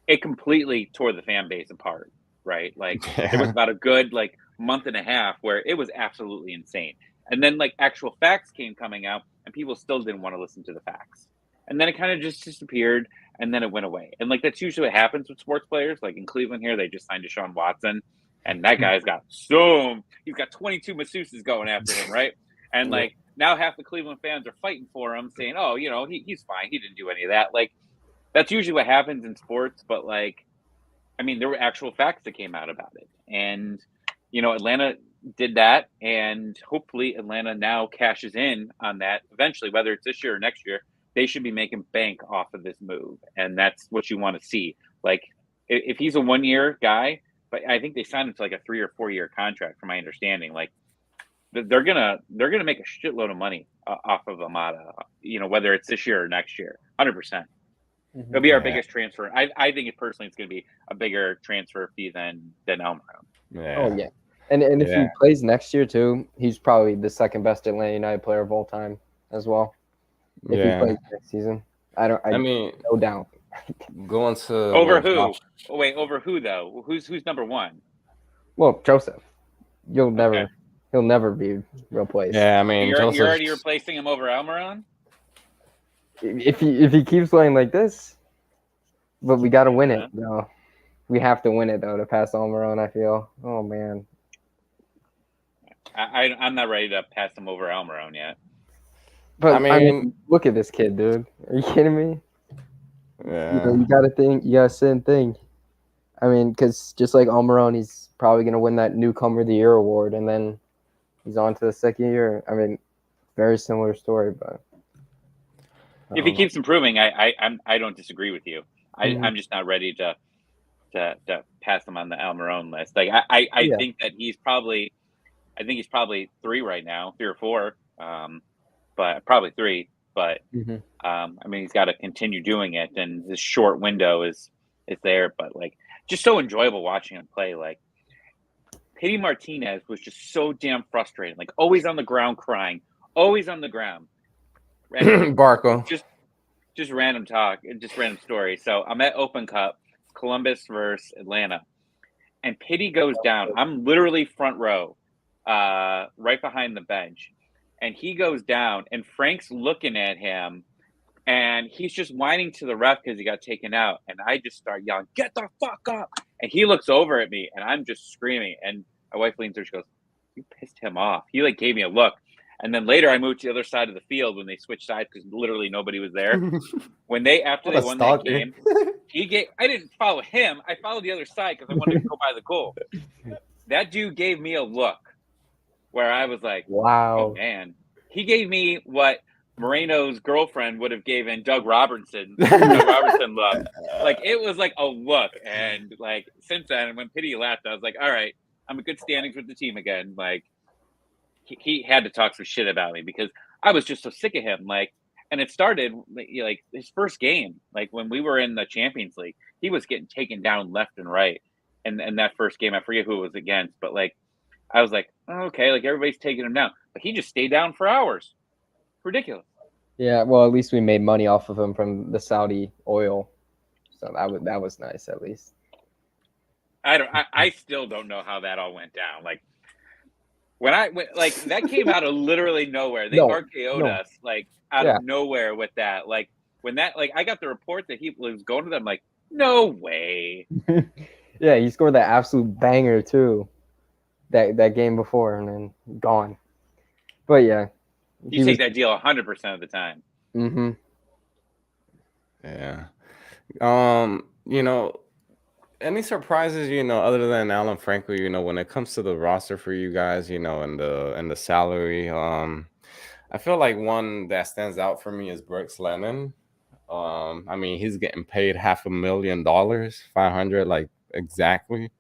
Speaker 3: it completely tore the fan base apart, right? Like, there was about a good like month and a half where it was absolutely insane, and then like actual facts came coming out, and people still didn't want to listen to the facts, and then it kind of just disappeared, and then it went away. And like that's usually what happens with sports players. Like in Cleveland here, they just signed Deshaun Watson, and that guy's got he's got 22 masseuses going after him, right? And like now half the Cleveland fans are fighting for him, saying, "Oh, he's fine. He didn't do any of that." Like, that's usually what happens in sports, but like, I mean, there were actual facts that came out about it, and Atlanta did that, and hopefully Atlanta now cashes in on that eventually, whether it's this year or next year. They should be making bank off of this move, and that's what you want to see. Like, if he's a 1-year guy, but I think they signed him to like a 3 or 4 year contract, from my understanding. Like, they're gonna make a shitload of money off of Amada, whether it's this year or next year, 100%. It'll be our biggest transfer. I think it's going to be a bigger transfer fee than Almiron.
Speaker 1: Yeah.
Speaker 2: Oh yeah, and if he plays next year too, he's probably the second best Atlanta United player of all time as well. If he plays next season, I mean, no doubt.
Speaker 1: Going to
Speaker 3: over who? Oh, wait, over who though? Who's number one?
Speaker 2: Well, Joseph, he'll never be replaced.
Speaker 1: Yeah, I mean,
Speaker 3: you're already replacing him over Almiron.
Speaker 2: If he keeps playing like this, but we got to win it. No, we have to win it though to pass Almiron. I feel. Oh man,
Speaker 3: I'm not ready to pass him over Almiron yet.
Speaker 2: But I mean, look at this kid, dude. Are you kidding me?
Speaker 1: Yeah.
Speaker 2: You got to sit and think. I mean, because just like Almiron, he's probably gonna win that Newcomer of the Year award, and then he's on to the second year. I mean, very similar story, but.
Speaker 3: If he keeps improving, I don't disagree with you. I'm just not ready to pass him on the Almiron list. Like I think that he's probably 3 right now, 3 or 4, but probably 3. But I mean, he's got to continue doing it, and this short window is there. But like, just so enjoyable watching him play. Like, Pity Martinez was just so damn frustrating. Like, always on the ground crying, always on the ground.
Speaker 1: Barco.
Speaker 3: Just random talk, just random story. So I'm at Open Cup, Columbus versus Atlanta, and Pity goes down. I'm literally front row, right behind the bench, and he goes down, and Frank's looking at him, and he's just whining to the ref because he got taken out, and I just start yelling, "Get the fuck up!" And he looks over at me, and I'm just screaming, and my wife leans over, she goes, "You pissed him off." He like gave me a look. And then later I moved to the other side of the field when they switched sides because literally nobody was there. After they won that game, I didn't follow him. I followed the other side because I wanted to go by the goal. That dude gave me a look where I was like,
Speaker 2: wow,
Speaker 3: oh, man. He gave me what Moreno's girlfriend would have given Doug Robertson love. Like, it was like a look. And like, since then, when Pity left, I was like, all right, I'm in good standings with the team again. Like, he had to talk some shit about me because I was just so sick of him. Like, and it started like his first game, like when we were in the Champions League, he was getting taken down left and right. And that first game, I forget who it was against, but like, I was like, oh, okay, like everybody's taking him down, but he just stayed down for hours. Ridiculous.
Speaker 2: Yeah, well, at least we made money off of him from the Saudi oil, so that was nice at least.
Speaker 3: I still don't know how that all went down. Like, when like that came out of literally nowhere. They RKO'd us like out of nowhere with that. Like, when that, like, I got the report that he was going to them, like, no way.
Speaker 2: Yeah, he scored that absolute banger too. That game before, and then gone. But yeah,
Speaker 3: you take that deal 100% of the time.
Speaker 2: Mm-hmm.
Speaker 1: Yeah. Any surprises, other than Alan Franco, when it comes to the roster for you guys, and the salary, I feel like one that stands out for me is Brooks Lennon. I mean, he's getting paid $500,000, 500, like exactly.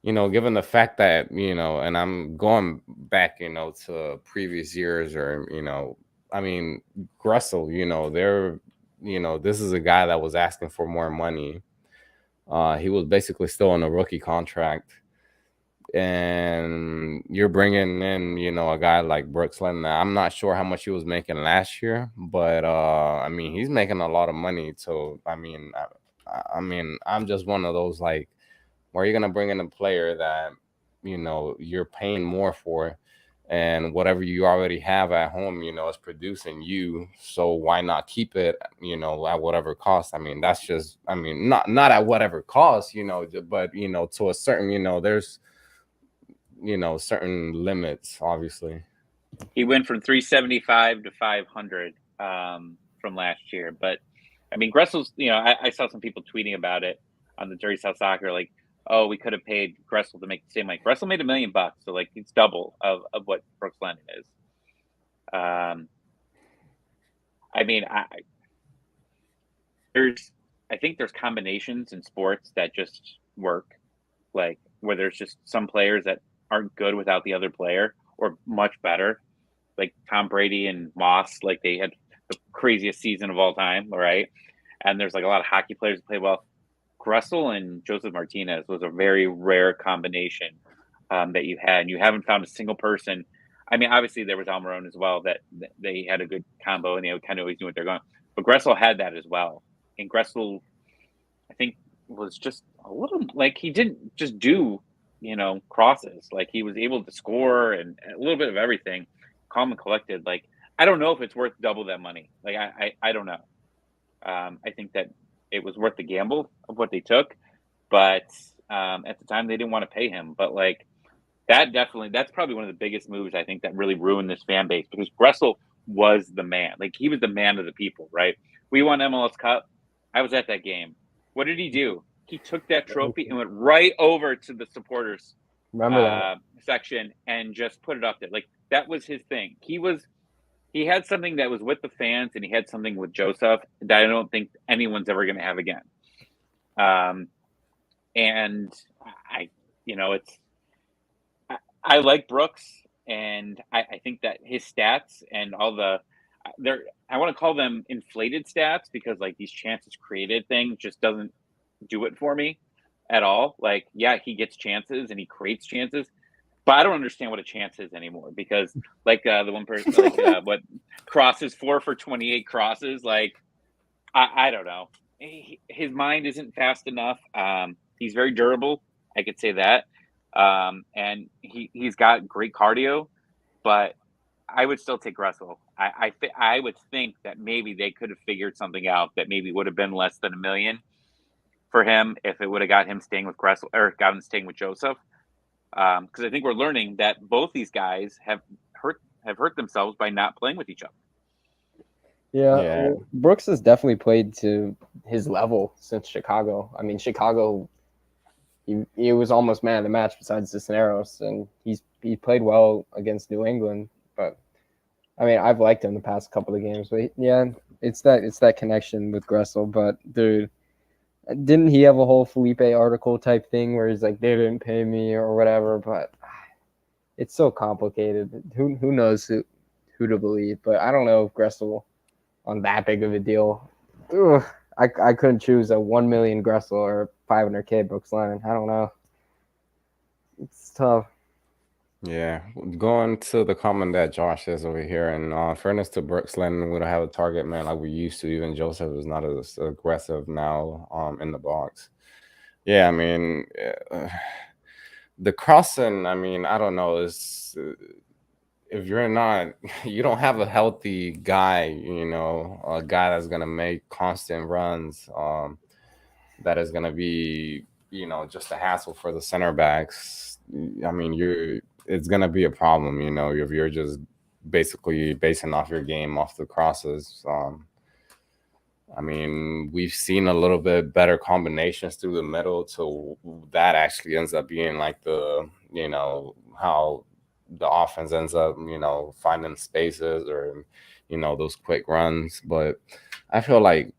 Speaker 1: given the fact that, and I'm going back, to previous years or, I mean, Gressel, this is a guy that was asking for more money. He was basically still on a rookie contract. And you're bringing in, a guy like Brooks Lennon. I'm not sure how much he was making last year, but I mean, he's making a lot of money. So I mean, I'm just one of those like, where are you gonna bring in a player that you're paying more for, and whatever you already have at home, is producing you. So why not keep it, at whatever cost? I mean, that's just, I mean, not at whatever cost, but to a certain, there's certain limits, obviously.
Speaker 3: He went from 375 to 500 from last year. But I mean, Gressel's, I saw some people tweeting about it on the Dirty South Soccer, like, oh, we could have paid Gressel to make the same. Like, Gressel made $1 million, so like it's double of what Brooks Lennon is. I mean, I think there's combinations in sports that just work, like where there's just some players that aren't good without the other player, or much better, like Tom Brady and Moss, like they had the craziest season of all time, right? And there's like a lot of hockey players that play well. Gressel and Joseph Martinez was a very rare combination that you had, and you haven't found a single person. I mean, obviously there was Almiron as well, that they had a good combo and they kind of always knew what they're going. But Gressel had that as well, and Gressel, I think, was just a little like he didn't just do crosses. Like he was able to score and a little bit of everything, calm and collected. Like I don't know if it's worth double that money. Like I don't know. I think that it was worth the gamble of what they took, but at the time they didn't want to pay him. But like that's probably one of the biggest moves I think that really ruined this fan base, because Gressel was the man. Like he was the man of the people, right? We won MLS Cup. I was at that game. What did he do? He took that trophy and went right over to the supporters section and just put it up there. Like that was his thing. He had something that was with the fans, and he had something with Joseph that I don't think anyone's ever going to have again. And I like Brooks, and I think that his stats and all I want to call them inflated stats, because like these chances created thing just doesn't do it for me at all. Like, yeah, he gets chances and he creates chances, but I don't understand what a chance is anymore, because like the one person, like what crosses 4 for 28 crosses, like I don't know. His mind isn't fast enough. He's very durable, I could say that, and he's got great cardio, but I would still take Gressel. I would think that maybe they could have figured something out that maybe would have been less than $1 million for him if it would have got him staying with Gressel or got him staying with Joseph. Because I think we're learning that both these guys have hurt themselves by not playing with each other.
Speaker 2: Yeah. Well, Brooks has definitely played to his level since Chicago. I mean, Chicago, he was almost man of the match besides Cisneros, and he played well against New England. But I mean, I've liked him the past couple of games. But yeah, it's that connection with Gressel. But dude, didn't he have a whole Felipe article type thing where he's like, they didn't pay me or whatever? But it's so complicated. Who knows who to believe? But I don't know if Gressel on that big of a deal. Ugh, I couldn't choose a 1 million Gressel or 500K Brooks Lennon. I don't know. It's tough.
Speaker 1: Yeah, going to the comment that Josh says over here, and fairness to Brooks Lennon, we don't have a target man like we used to. Even Joseph is not as aggressive now in the box. Yeah, I mean, the crossing, I mean, I don't know, is if you don't have a healthy guy, a guy that's going to make constant runs, that is going to be, just a hassle for the center backs. I mean, it's going to be a problem, if you're just basically basing off your game off the crosses. I mean, we've seen a little bit better combinations through the middle, so that actually ends up being like how the offense ends up, finding spaces or, those quick runs. But I feel like,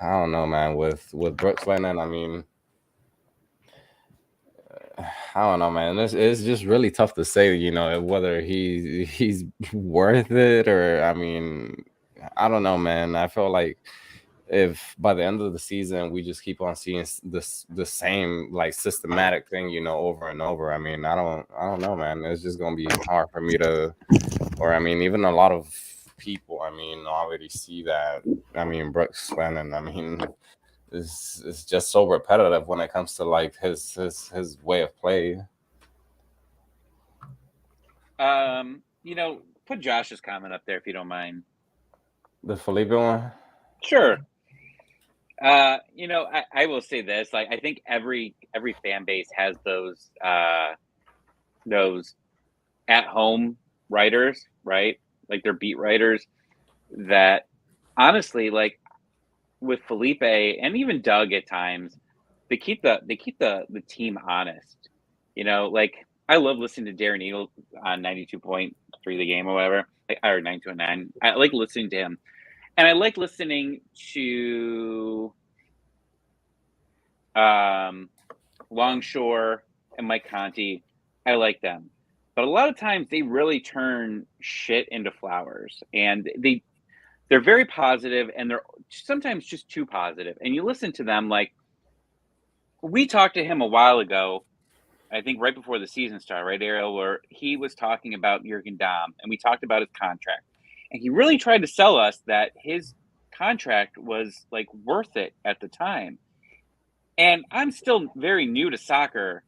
Speaker 1: I don't know, man, with Brooks Lennon, I mean, I don't know, man. It's just really tough to say, whether he's worth it or I mean, I don't know, man. I feel like if by the end of the season we just keep on seeing the same like systematic thing, over and over. I mean, I don't know, man. It's just gonna be hard for me to, or I mean, even a lot of people, I mean, already see that. I mean, Brooks Lennon, I mean, is just so repetitive when it comes to like his way of play.
Speaker 3: Put Josh's comment up there if you don't mind.
Speaker 1: The Felipe one.
Speaker 3: Sure. I will say this. Like, I think every fan base has those at home writers, right? Like they're beat writers that honestly, like with Felipe and even Doug at times, they keep the team honest. Like I love listening to Darren Eagle on 92.3 The Game or whatever, like or 92.9. I like listening to him, and I like listening to Longshore and Mike Conti. I like them, but a lot of times they really turn shit into flowers, and they're very positive, and they're sometimes just too positive. And you listen to them, like we talked to him a while ago, I think right before the season started, right, Ariel, where he was talking about Jurgen Damm, and we talked about his contract, and he really tried to sell us that his contract was like worth it at the time. And I'm still very new to soccer,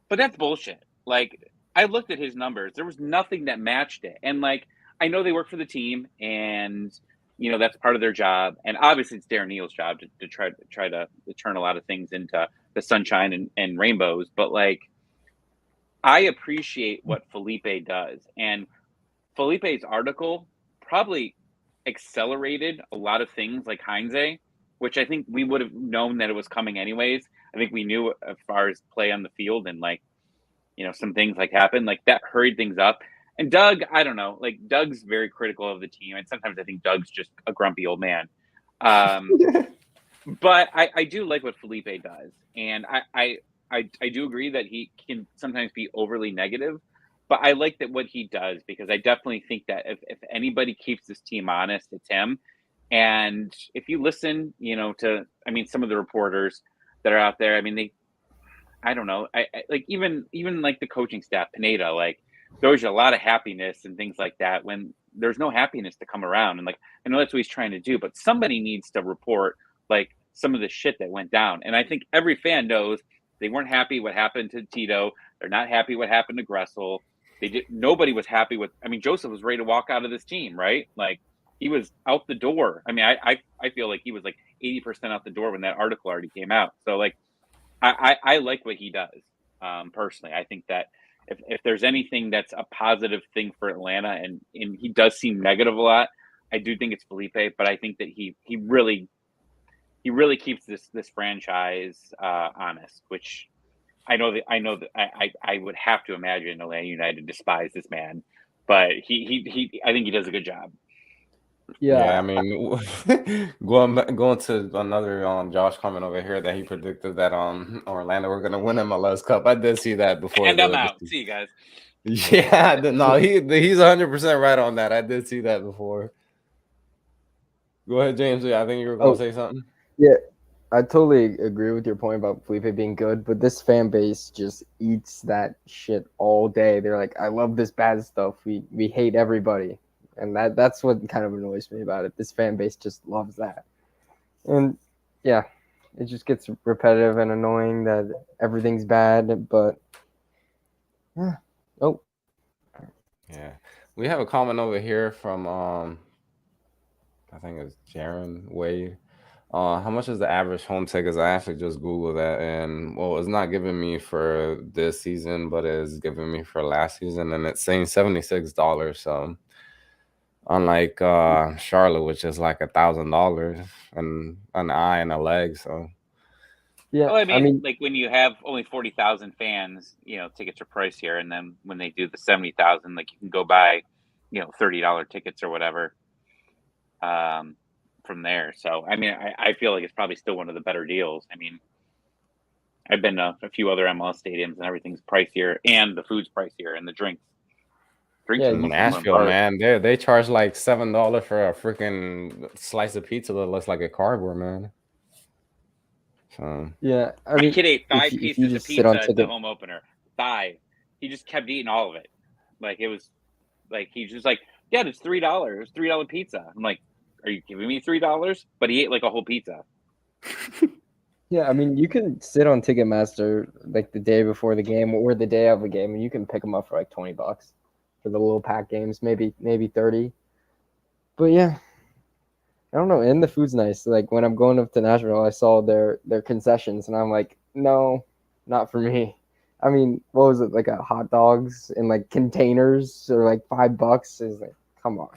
Speaker 3: but that's bullshit. Like, I looked at his numbers. There was nothing that matched it. And like, I know they work for the team, and that's part of their job. And obviously, it's Darren Neal's job to try to turn a lot of things into the sunshine and rainbows. But like, I appreciate what Felipe does, and Felipe's article probably accelerated a lot of things like Heinze, which I think we would have known that it was coming anyways. I think we knew as far as play on the field and like, some things like happened, like that hurried things up. And Doug, I don't know, like Doug's very critical of the team. And sometimes I think Doug's just a grumpy old man. But I do like what Felipe does. And I do agree that he can sometimes be overly negative, but I like that what he does, because I definitely think that if anybody keeps this team honest, it's him. And if you listen, to, I mean, some of the reporters that are out there, I mean, I don't know, I like even like the coaching staff, Pineda, like there's a lot of happiness and things like that when there's no happiness to come around. And like, I know that's what he's trying to do, but somebody needs to report like some of the shit that went down. And I think every fan knows they weren't happy what happened to Tito. They're not happy what happened to Gressel. Nobody was happy with, I mean, Joseph was ready to walk out of this team, right? Like he was out the door. I mean, I feel like he was like 80% out the door when that article already came out. So like, I like what he does. Personally, I think that if there's anything that's a positive thing for Atlanta, and he does seem negative a lot, I do think it's Felipe. But I think that he really keeps this franchise honest, which I know that I would have to imagine Atlanta United despise this man, but he I think he does a good job.
Speaker 1: Yeah, I mean, going to another Josh comment over here that he predicted that Orlando were gonna win MLS Cup. I did see that before.
Speaker 3: And I'm out. See you guys.
Speaker 1: Yeah, no, he's 100% right on that. I did see that before. Go ahead, James. I think you were going to say something.
Speaker 2: Yeah, I totally agree with your point about Felipe being good, but this fan base just eats that shit all day. They're like, I love this bad stuff. We hate everybody. And that's what kind of annoys me about it. This fan base just loves that. And yeah, it just gets repetitive and annoying that everything's bad, but yeah. Oh.
Speaker 1: Yeah. We have a comment over here from I think it's Jaron Wade. How much is the average home tickets? I actually just Googled that, and well, it's not giving me for this season, but it's giving me for last season, and it's saying $76. So unlike Charlotte, which is like $1,000 and an eye and a leg. So
Speaker 2: yeah,
Speaker 3: well, I mean, like when you have only 40,000 fans, tickets are pricier, and then when they do the 70,000, like you can go buy, $30 tickets or whatever. From there. So, I mean, I feel like it's probably still one of the better deals. I mean, I've been to a few other MLS stadiums, and everything's pricier, and the food's pricier, and the drinks. Drinks
Speaker 2: Yeah,
Speaker 3: are the most
Speaker 1: Nashville, man, they charge like $7 for a freaking slice of pizza that looks like a cardboard, man. So
Speaker 2: yeah. I
Speaker 3: My
Speaker 2: mean,
Speaker 3: kid ate 5
Speaker 2: if you
Speaker 3: pieces of
Speaker 2: just sit on
Speaker 3: pizza at the
Speaker 2: ticket,
Speaker 3: home opener. 5. He just kept eating all of it. Like it was, like he's just like, Dad, it's $3. $3 pizza. I'm like, are you giving me $3? But he ate like a whole pizza.
Speaker 2: yeah. I mean, you can sit on Ticketmaster like the day before the game or the day of the game, and you can pick them up for like $20 for the little pack games, maybe 30. But yeah, I don't know. And the food's nice. Like when I'm going up to Nashville, I saw their concessions, and I'm like, no, not for me. I mean, what was it, like a hot dogs in like containers or like $5? Is like, come on.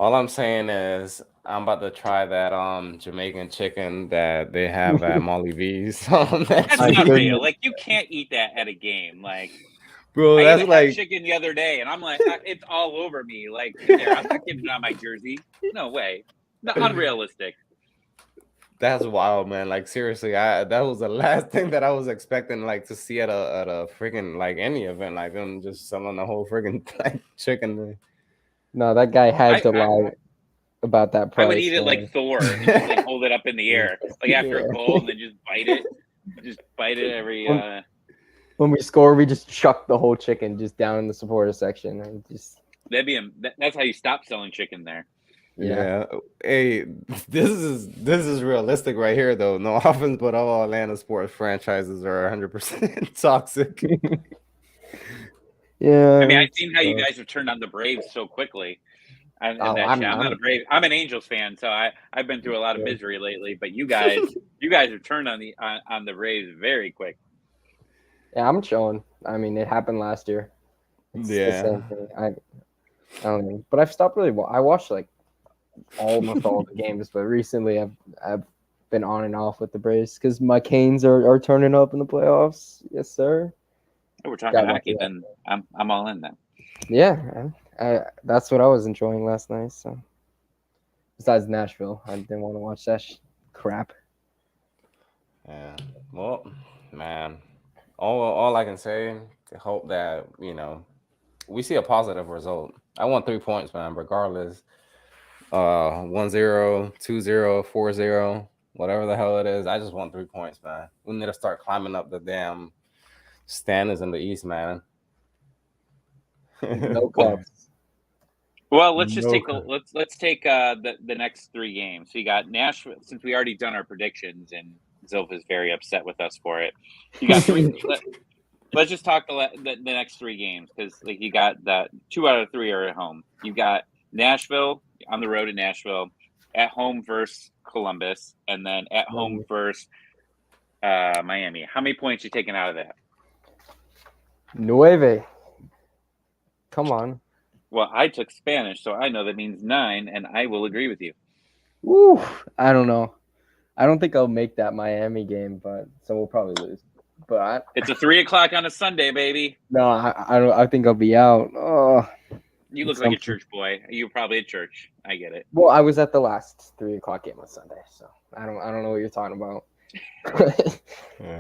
Speaker 1: all I'm saying is I'm about to try that Jamaican chicken that they have at Molly V's.
Speaker 3: That's
Speaker 2: My
Speaker 3: not
Speaker 2: goodness.
Speaker 3: real. Like you can't eat that at a game. Like
Speaker 1: Bro,
Speaker 3: I ate
Speaker 1: that's
Speaker 3: a half
Speaker 1: like,
Speaker 3: chicken the other day, and I'm like, it's all over me. Like there, I'm not getting it on my jersey. No way. No, unrealistic.
Speaker 1: that's wild, man. Like seriously, that was the last thing that I was expecting, like to see at a freaking like any event, like them just selling the whole freaking like chicken.
Speaker 2: No, that guy had to
Speaker 3: I
Speaker 2: lie about that price.
Speaker 3: would eat it like Thor and just like hold it up in the air, like after a goal, and then just bite it. Just bite it every.
Speaker 2: When we score, we just chuck the whole chicken just down in the supporter section and just.
Speaker 3: That's how you stop selling chicken there.
Speaker 1: Yeah. Hey, this is realistic right here, though. No offense, but all Atlanta sports franchises are 100% toxic.
Speaker 2: Yeah.
Speaker 3: I mean, I've seen how you guys have turned on the Braves so quickly. I'm not a Brave. I'm an Angels fan, so I've been through a lot of misery lately. But you guys have turned on the Braves very quick.
Speaker 2: Yeah, I'm chilling. I mean, it happened last year. It's the same thing. I don't know, but I've stopped really. I watched like almost all the games, but recently I've been on and off with the Braves because my Canes are turning up in the playoffs. Yes, sir.
Speaker 3: If we're talking hockey, then I'm all in then.
Speaker 2: Yeah, that's what I was enjoying last night. So, besides Nashville, I didn't want to watch that crap.
Speaker 1: Yeah. Well, man, all I can say to hope that we see a positive result. I want 3 points, man, regardless. 1-0, 2-0, 4-0, whatever the hell it is. I just want 3 points, man. We need to start climbing up the damn standings in the East, man.
Speaker 2: No cups.
Speaker 3: Well, let's just take let's take the next 3 games. So you got Nashville, since we already done our predictions, and Zilf is very upset with us for it. You got 3. Let's just talk the next 3 games, because like you got the 2 out of 3 are at home. You got Nashville on the road in Nashville, at home versus Columbus, and then at home versus Miami. How many points you taking out of that?
Speaker 2: 9. Come on.
Speaker 3: Well, I took Spanish, so I know that means 9, and I will agree with you.
Speaker 2: Woo! I don't know. I don't think I'll make that Miami game, but so we'll probably lose. But
Speaker 3: it's a 3:00 on a Sunday, baby.
Speaker 2: No, I don't. I think I'll be out. Oh,
Speaker 3: you look like a church boy. You're probably at church. I get it.
Speaker 2: Well, I was at the last 3:00 game on Sunday, so I don't know what you're talking about.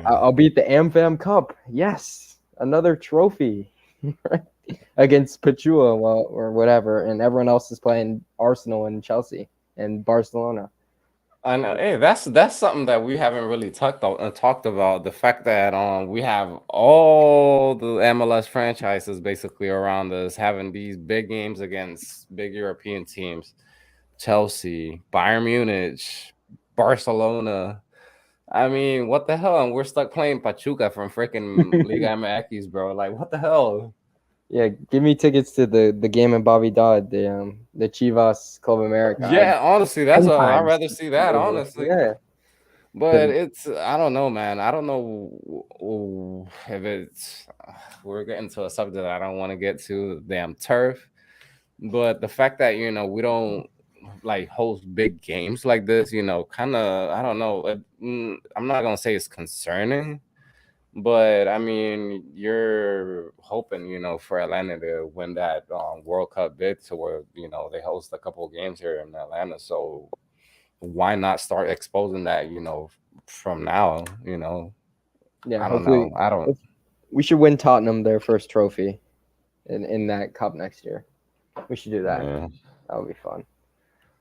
Speaker 2: I'll be at the AmFam Cup. Yes, another trophy against Pachua, or whatever, and everyone else is playing Arsenal and Chelsea and Barcelona.
Speaker 1: I know. Hey, that's something that we haven't really talked about. The fact that we have all the MLS franchises basically around us having these big games against big European teams, Chelsea, Bayern Munich, Barcelona. I mean, what the hell? And we're stuck playing Pachuca from freaking Liga MX, bro. Like, what the hell?
Speaker 2: Yeah, give me tickets to the game in Bavidad, the Chivas Club America.
Speaker 1: Yeah, honestly, that's all. I'd rather see that, honestly.
Speaker 2: Yeah.
Speaker 1: But I don't know, man. I don't know if it's, we're getting to a subject that I don't want to get to, damn turf. But the fact that, we don't like host big games like this, kind of, I don't know. I'm not going to say it's concerning, but I mean, you're hoping, for Atlanta to win that World Cup bid to where, they host a couple of games here in Atlanta. So why not start exposing that, from now,
Speaker 2: Yeah,
Speaker 1: I don't
Speaker 2: hopefully
Speaker 1: know. I don't.
Speaker 2: we should win Tottenham their first trophy in that cup next year. We should do that.
Speaker 1: Yeah.
Speaker 2: That would be fun.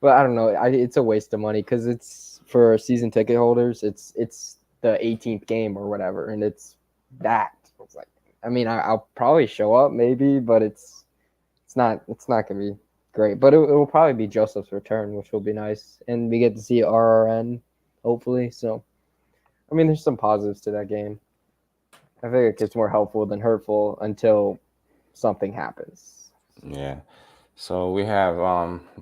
Speaker 2: But I don't know. It's a waste of money because it's for season ticket holders. It's the 18th game or whatever, and it's that. It's like, I mean, I'll probably show up maybe, but it's not gonna be great. But it will probably be Joseph's return, which will be nice, and we get to see RRN hopefully. So, I mean, there's some positives to that game. I think it's more helpful than hurtful until something happens.
Speaker 1: Yeah. So we have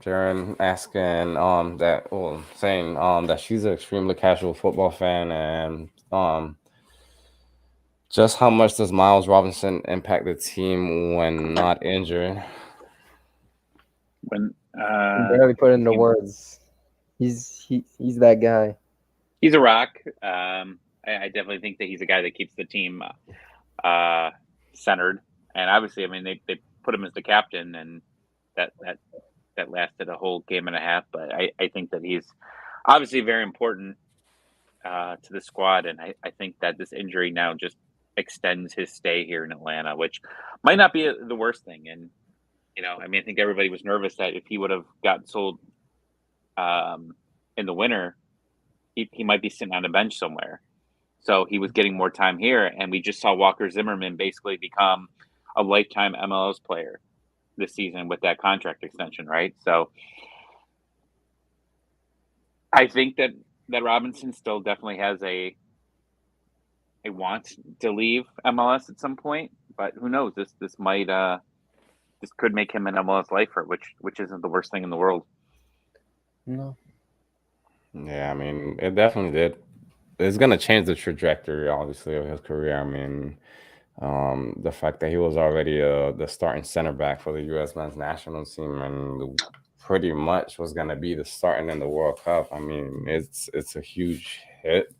Speaker 1: Jaren asking that well saying that she's an extremely casual football fan and just how much does Miles Robinson impact the team when not injured?
Speaker 3: When
Speaker 2: Can barely put into words. He's that guy.
Speaker 3: he's a rock. I definitely think that he's a guy that keeps the team centered. And obviously, I mean, they put him as the captain, and that lasted a whole game and a half. But I think that he's obviously very important to the squad, and I think that this injury now just extends his stay here in Atlanta, which might not be the worst thing. And I mean, I think everybody was nervous that if he would have gotten sold in the winter, he might be sitting on a bench somewhere. So he was getting more time here, and we just saw Walker Zimmerman basically become a lifetime MLS player this season with that contract extension, right? So I think that Robinson still definitely has a want to leave MLS at some point, but who knows? This might this could make him an MLS lifer, which isn't the worst thing in the world.
Speaker 2: No.
Speaker 1: Yeah, I mean, it definitely did. It's gonna change the trajectory, obviously, of his career. I mean, the fact that he was already the starting center back for the U.S. men's national team and pretty much was gonna be the starting in the World Cup. I mean, it's a huge hit.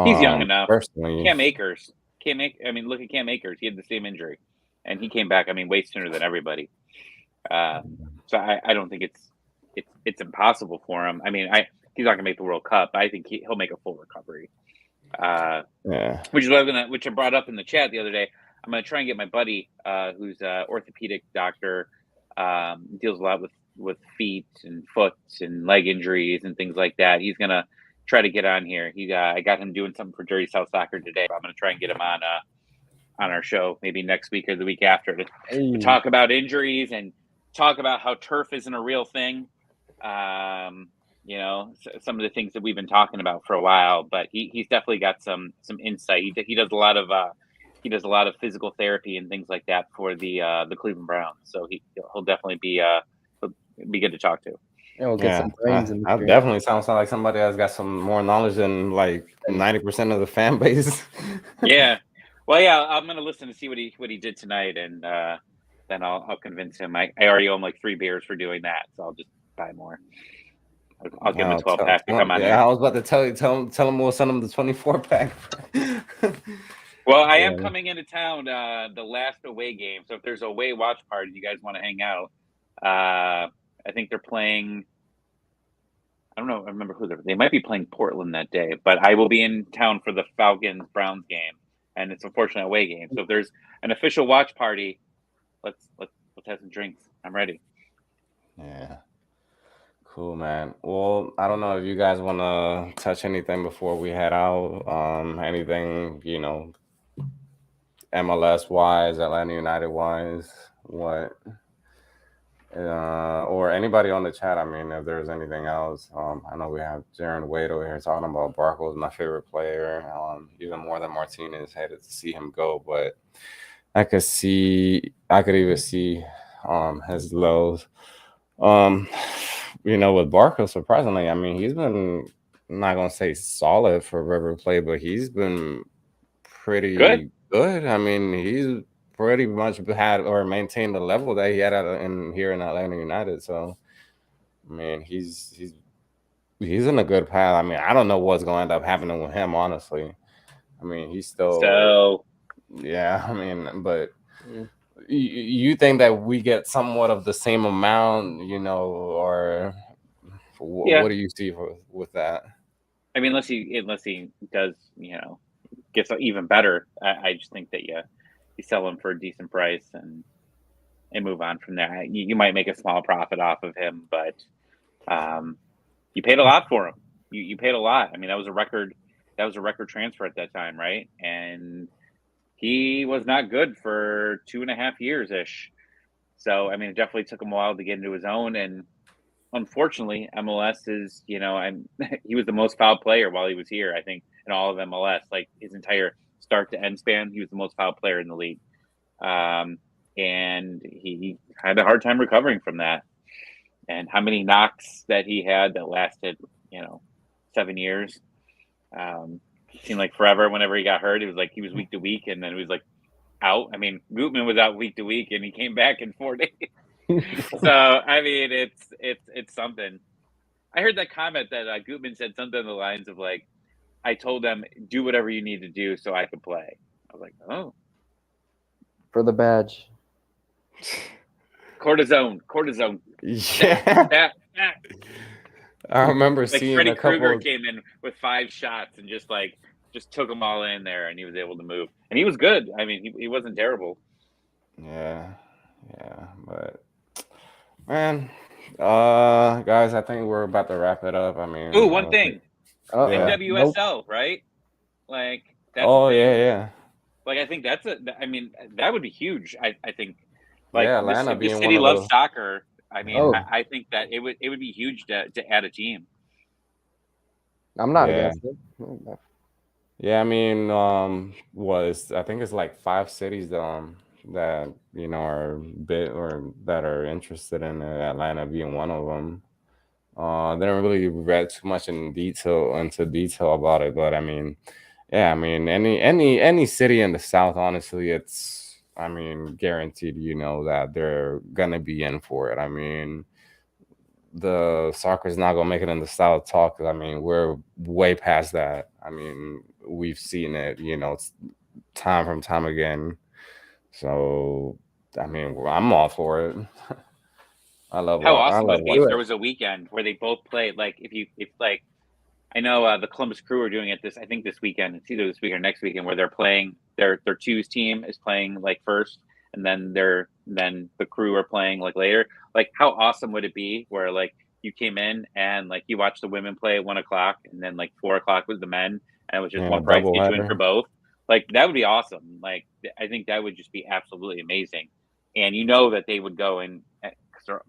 Speaker 3: He's young enough.
Speaker 1: Personally,
Speaker 3: Cam Akers. I mean, look at Cam Akers. He had the same injury, and he came back. I mean, way sooner than everybody. So I don't think it's impossible for him. I mean, he's not gonna make the World Cup. I think he'll make a full recovery.
Speaker 1: yeah.
Speaker 3: Which is which I brought up in the chat the other day. I'm gonna try and get my buddy, who's an orthopedic doctor, deals a lot with feet and foot and leg injuries and things like that. He's gonna try to get on here. I got him doing something for Jersey South Soccer today. I'm gonna try and get him on our show maybe next week or the week after to talk about injuries and talk about how turf isn't a real thing. Some of the things that we've been talking about for a while, but he's definitely got some insight. He does a lot of physical therapy and things like that for the Cleveland Browns. So he'll definitely be good to talk to.
Speaker 2: Yeah, we'll get some brains in the
Speaker 1: I
Speaker 2: stream.
Speaker 1: definitely sounds like somebody that's got some more knowledge than like 90% of the fan base.
Speaker 3: Yeah. Well, yeah, I'm gonna listen to see what he did tonight, and then I'll convince him. I already owe him like 3 beers for doing that, so I'll just buy more. I'll give him a 12-pack to come on.
Speaker 1: Yeah, I was about to tell him we'll send him the 24-pack.
Speaker 3: Well, I am coming into town the last away game, so if there's a away watch party, you guys want to hang out. I think they're playing. I don't know. I remember who they might be playing Portland that day, but I will be in town for the Falcons Browns game, and it's unfortunately a away game. So if there's an official watch party, let's have some drinks. I'm ready.
Speaker 1: Yeah. Cool, man. Well, I don't know if you guys want to touch anything before we head out. Anything, MLS wise, Atlanta United wise, what? Or anybody on the chat. I mean, if there's anything else, I know we have Jaron Wade over here talking about Barco's my favorite player, even more than Martinez. Hated to see him go, but I could even see his lows. With Barco, surprisingly, I mean, he's been, I'm not gonna say solid for River Plate, but he's been pretty good. I mean, he's pretty much had or maintained the level that he had here in Atlanta United. So, I mean, he's in a good path. I mean, I don't know what's going to end up happening with him, honestly. I mean, he's still. Yeah, I mean, but. You think that we get somewhat of the same amount, or what do you see with that?
Speaker 3: I mean, unless he does, gets even better, I just think that you sell him for a decent price and move on from there. You might make a small profit off of him, but you paid a lot for him. You paid a lot. I mean, that was a record transfer at that time, right? And he was not good for 2.5 years ish. So I mean, it definitely took him a while to get into his own. And unfortunately, MLS is, he was the most fouled player while he was here. I think in all of MLS, like his entire start to end span, he was the most fouled player in the league. And he had a hard time recovering from that. And how many knocks that he had that lasted, 7 years. Seemed like forever. Whenever he got hurt, it was like he was week to week, and then he was like out. I mean, Gutman was out week to week, and he came back in 4 days. So I mean, it's something. I heard that comment that Gutman said something in the lines of like, "I told them do whatever you need to do so I could play." I was like, "Oh,
Speaker 2: for the badge."
Speaker 3: Cortisone.
Speaker 1: Yeah. I remember
Speaker 3: like
Speaker 1: seeing
Speaker 3: Freddy
Speaker 1: a couple.
Speaker 3: Krueger came in with 5 shots and just took them all in there, and he was able to move. And he was good. I mean, he wasn't terrible.
Speaker 1: Yeah, but man, guys, I think we're about to wrap it up. I mean,
Speaker 3: Ooh, one thing.
Speaker 1: Yeah.
Speaker 3: NWSL, right? Like that's
Speaker 1: yeah.
Speaker 3: Like I think that would be huge. I think like
Speaker 1: Atlanta
Speaker 3: this
Speaker 1: being
Speaker 3: city
Speaker 1: one of
Speaker 3: loves soccer. I mean,
Speaker 2: Oh.
Speaker 3: I think that it would be huge to add a team.
Speaker 2: I'm not against it.
Speaker 1: Yeah, I mean, I think it's like 5 cities that are bit or that are interested in Atlanta being one of them. They don't really read too much into detail about it, but I mean, yeah, I mean, any city in the South, honestly, it's, I mean, guaranteed, that they're gonna be in for it. I mean, the soccer's not gonna make it in the South talk. I mean, we're way past that. I mean, we've seen it, time from time again. So, I mean, I'm all for it.
Speaker 3: How awesome would it be if there was a weekend where they both played? Like, if I know the Columbus Crew are doing it this weekend. It's either this weekend or next weekend where they're playing their twos team is playing like first, and then the Crew are playing like later. Like, how awesome would it be where like you came in and like you watched the women play at 1:00, and then like 4:00 was the men, and it was just one price get you in for both. Like that would be awesome. Like I think that would just be absolutely amazing, and that they would go in because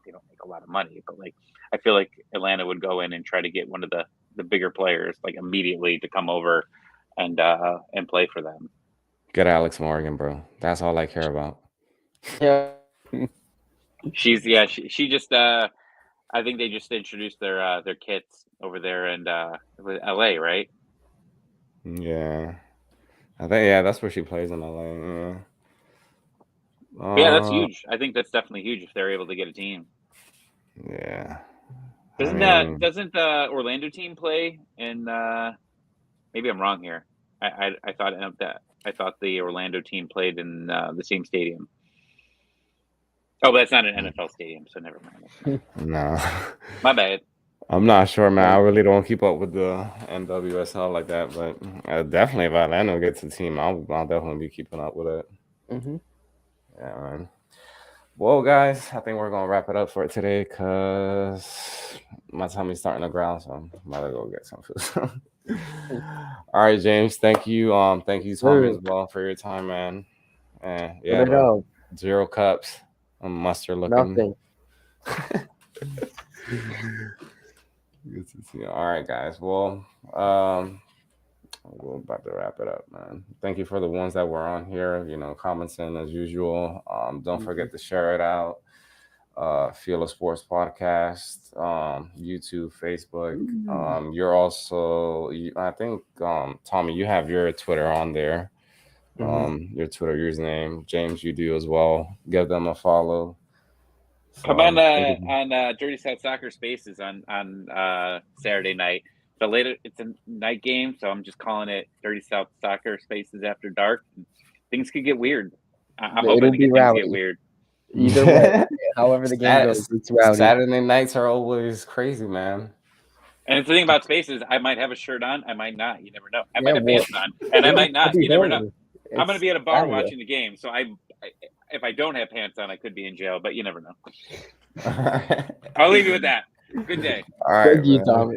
Speaker 3: they don't make a lot of money, but like I feel like Atlanta would go in and try to get one of the bigger players like immediately to come over and play for them.
Speaker 1: Get Alex Morgan, bro. That's all I care about.
Speaker 2: Yeah.
Speaker 3: She just I think they just introduced their kits over there in LA, right?
Speaker 1: Yeah. I think that's where she plays in LA.
Speaker 3: Yeah, that's huge. I think that's definitely huge if they're able to get a team.
Speaker 1: Yeah.
Speaker 3: Doesn't the Orlando team play in maybe I'm wrong here. I thought the Orlando team played in the same stadium. Oh, but that's not an NFL stadium, so never mind.
Speaker 1: No.
Speaker 3: My bad.
Speaker 1: I'm not sure, man. I really don't keep up with the NWSL like that, but definitely if Atlanta gets a team, I'll definitely be keeping up with it.
Speaker 2: Mm-hmm.
Speaker 1: Yeah, man. Well, guys, I think we're gonna wrap it up for today because my tummy's starting to growl, so I'm about to go get some food. All right, James. Thank you. Thank you, Tommy, as well for your time, man. And yeah, bro, 0 cups. I'm mustard looking.
Speaker 2: Nothing.
Speaker 1: Good to see you. All right, guys. Well, we're about to wrap it up, man. Thank you for the ones that were on here, commenting as usual. Don't forget to share it out. FILA Sports Podcast, YouTube, Facebook. You're also, I think, Tommy, you have your Twitter on there. Your Twitter username. James, you do as well. Give them a follow.
Speaker 3: Come on Dirty South Soccer Spaces on Saturday night. So later, it's a night game, so I'm just calling it Dirty South Soccer Spaces After Dark. Things could get weird. I'm hoping things get weird.
Speaker 2: Either way, however the game goes, it's rowdy.
Speaker 1: Saturday nights are always crazy, man.
Speaker 3: And the thing about space is I might have a shirt on, I might not. You never know. I might
Speaker 2: Yeah,
Speaker 3: have
Speaker 2: well,
Speaker 3: pants on, and I might not. You never know. I'm going to be at a bar
Speaker 2: Saturday.
Speaker 3: watching the game, so if I don't have pants on, I could be in jail, but you never know.
Speaker 1: All right.
Speaker 3: I'll leave you with that. Good day.
Speaker 1: All right,
Speaker 2: Thank you,
Speaker 1: man.
Speaker 2: Tom.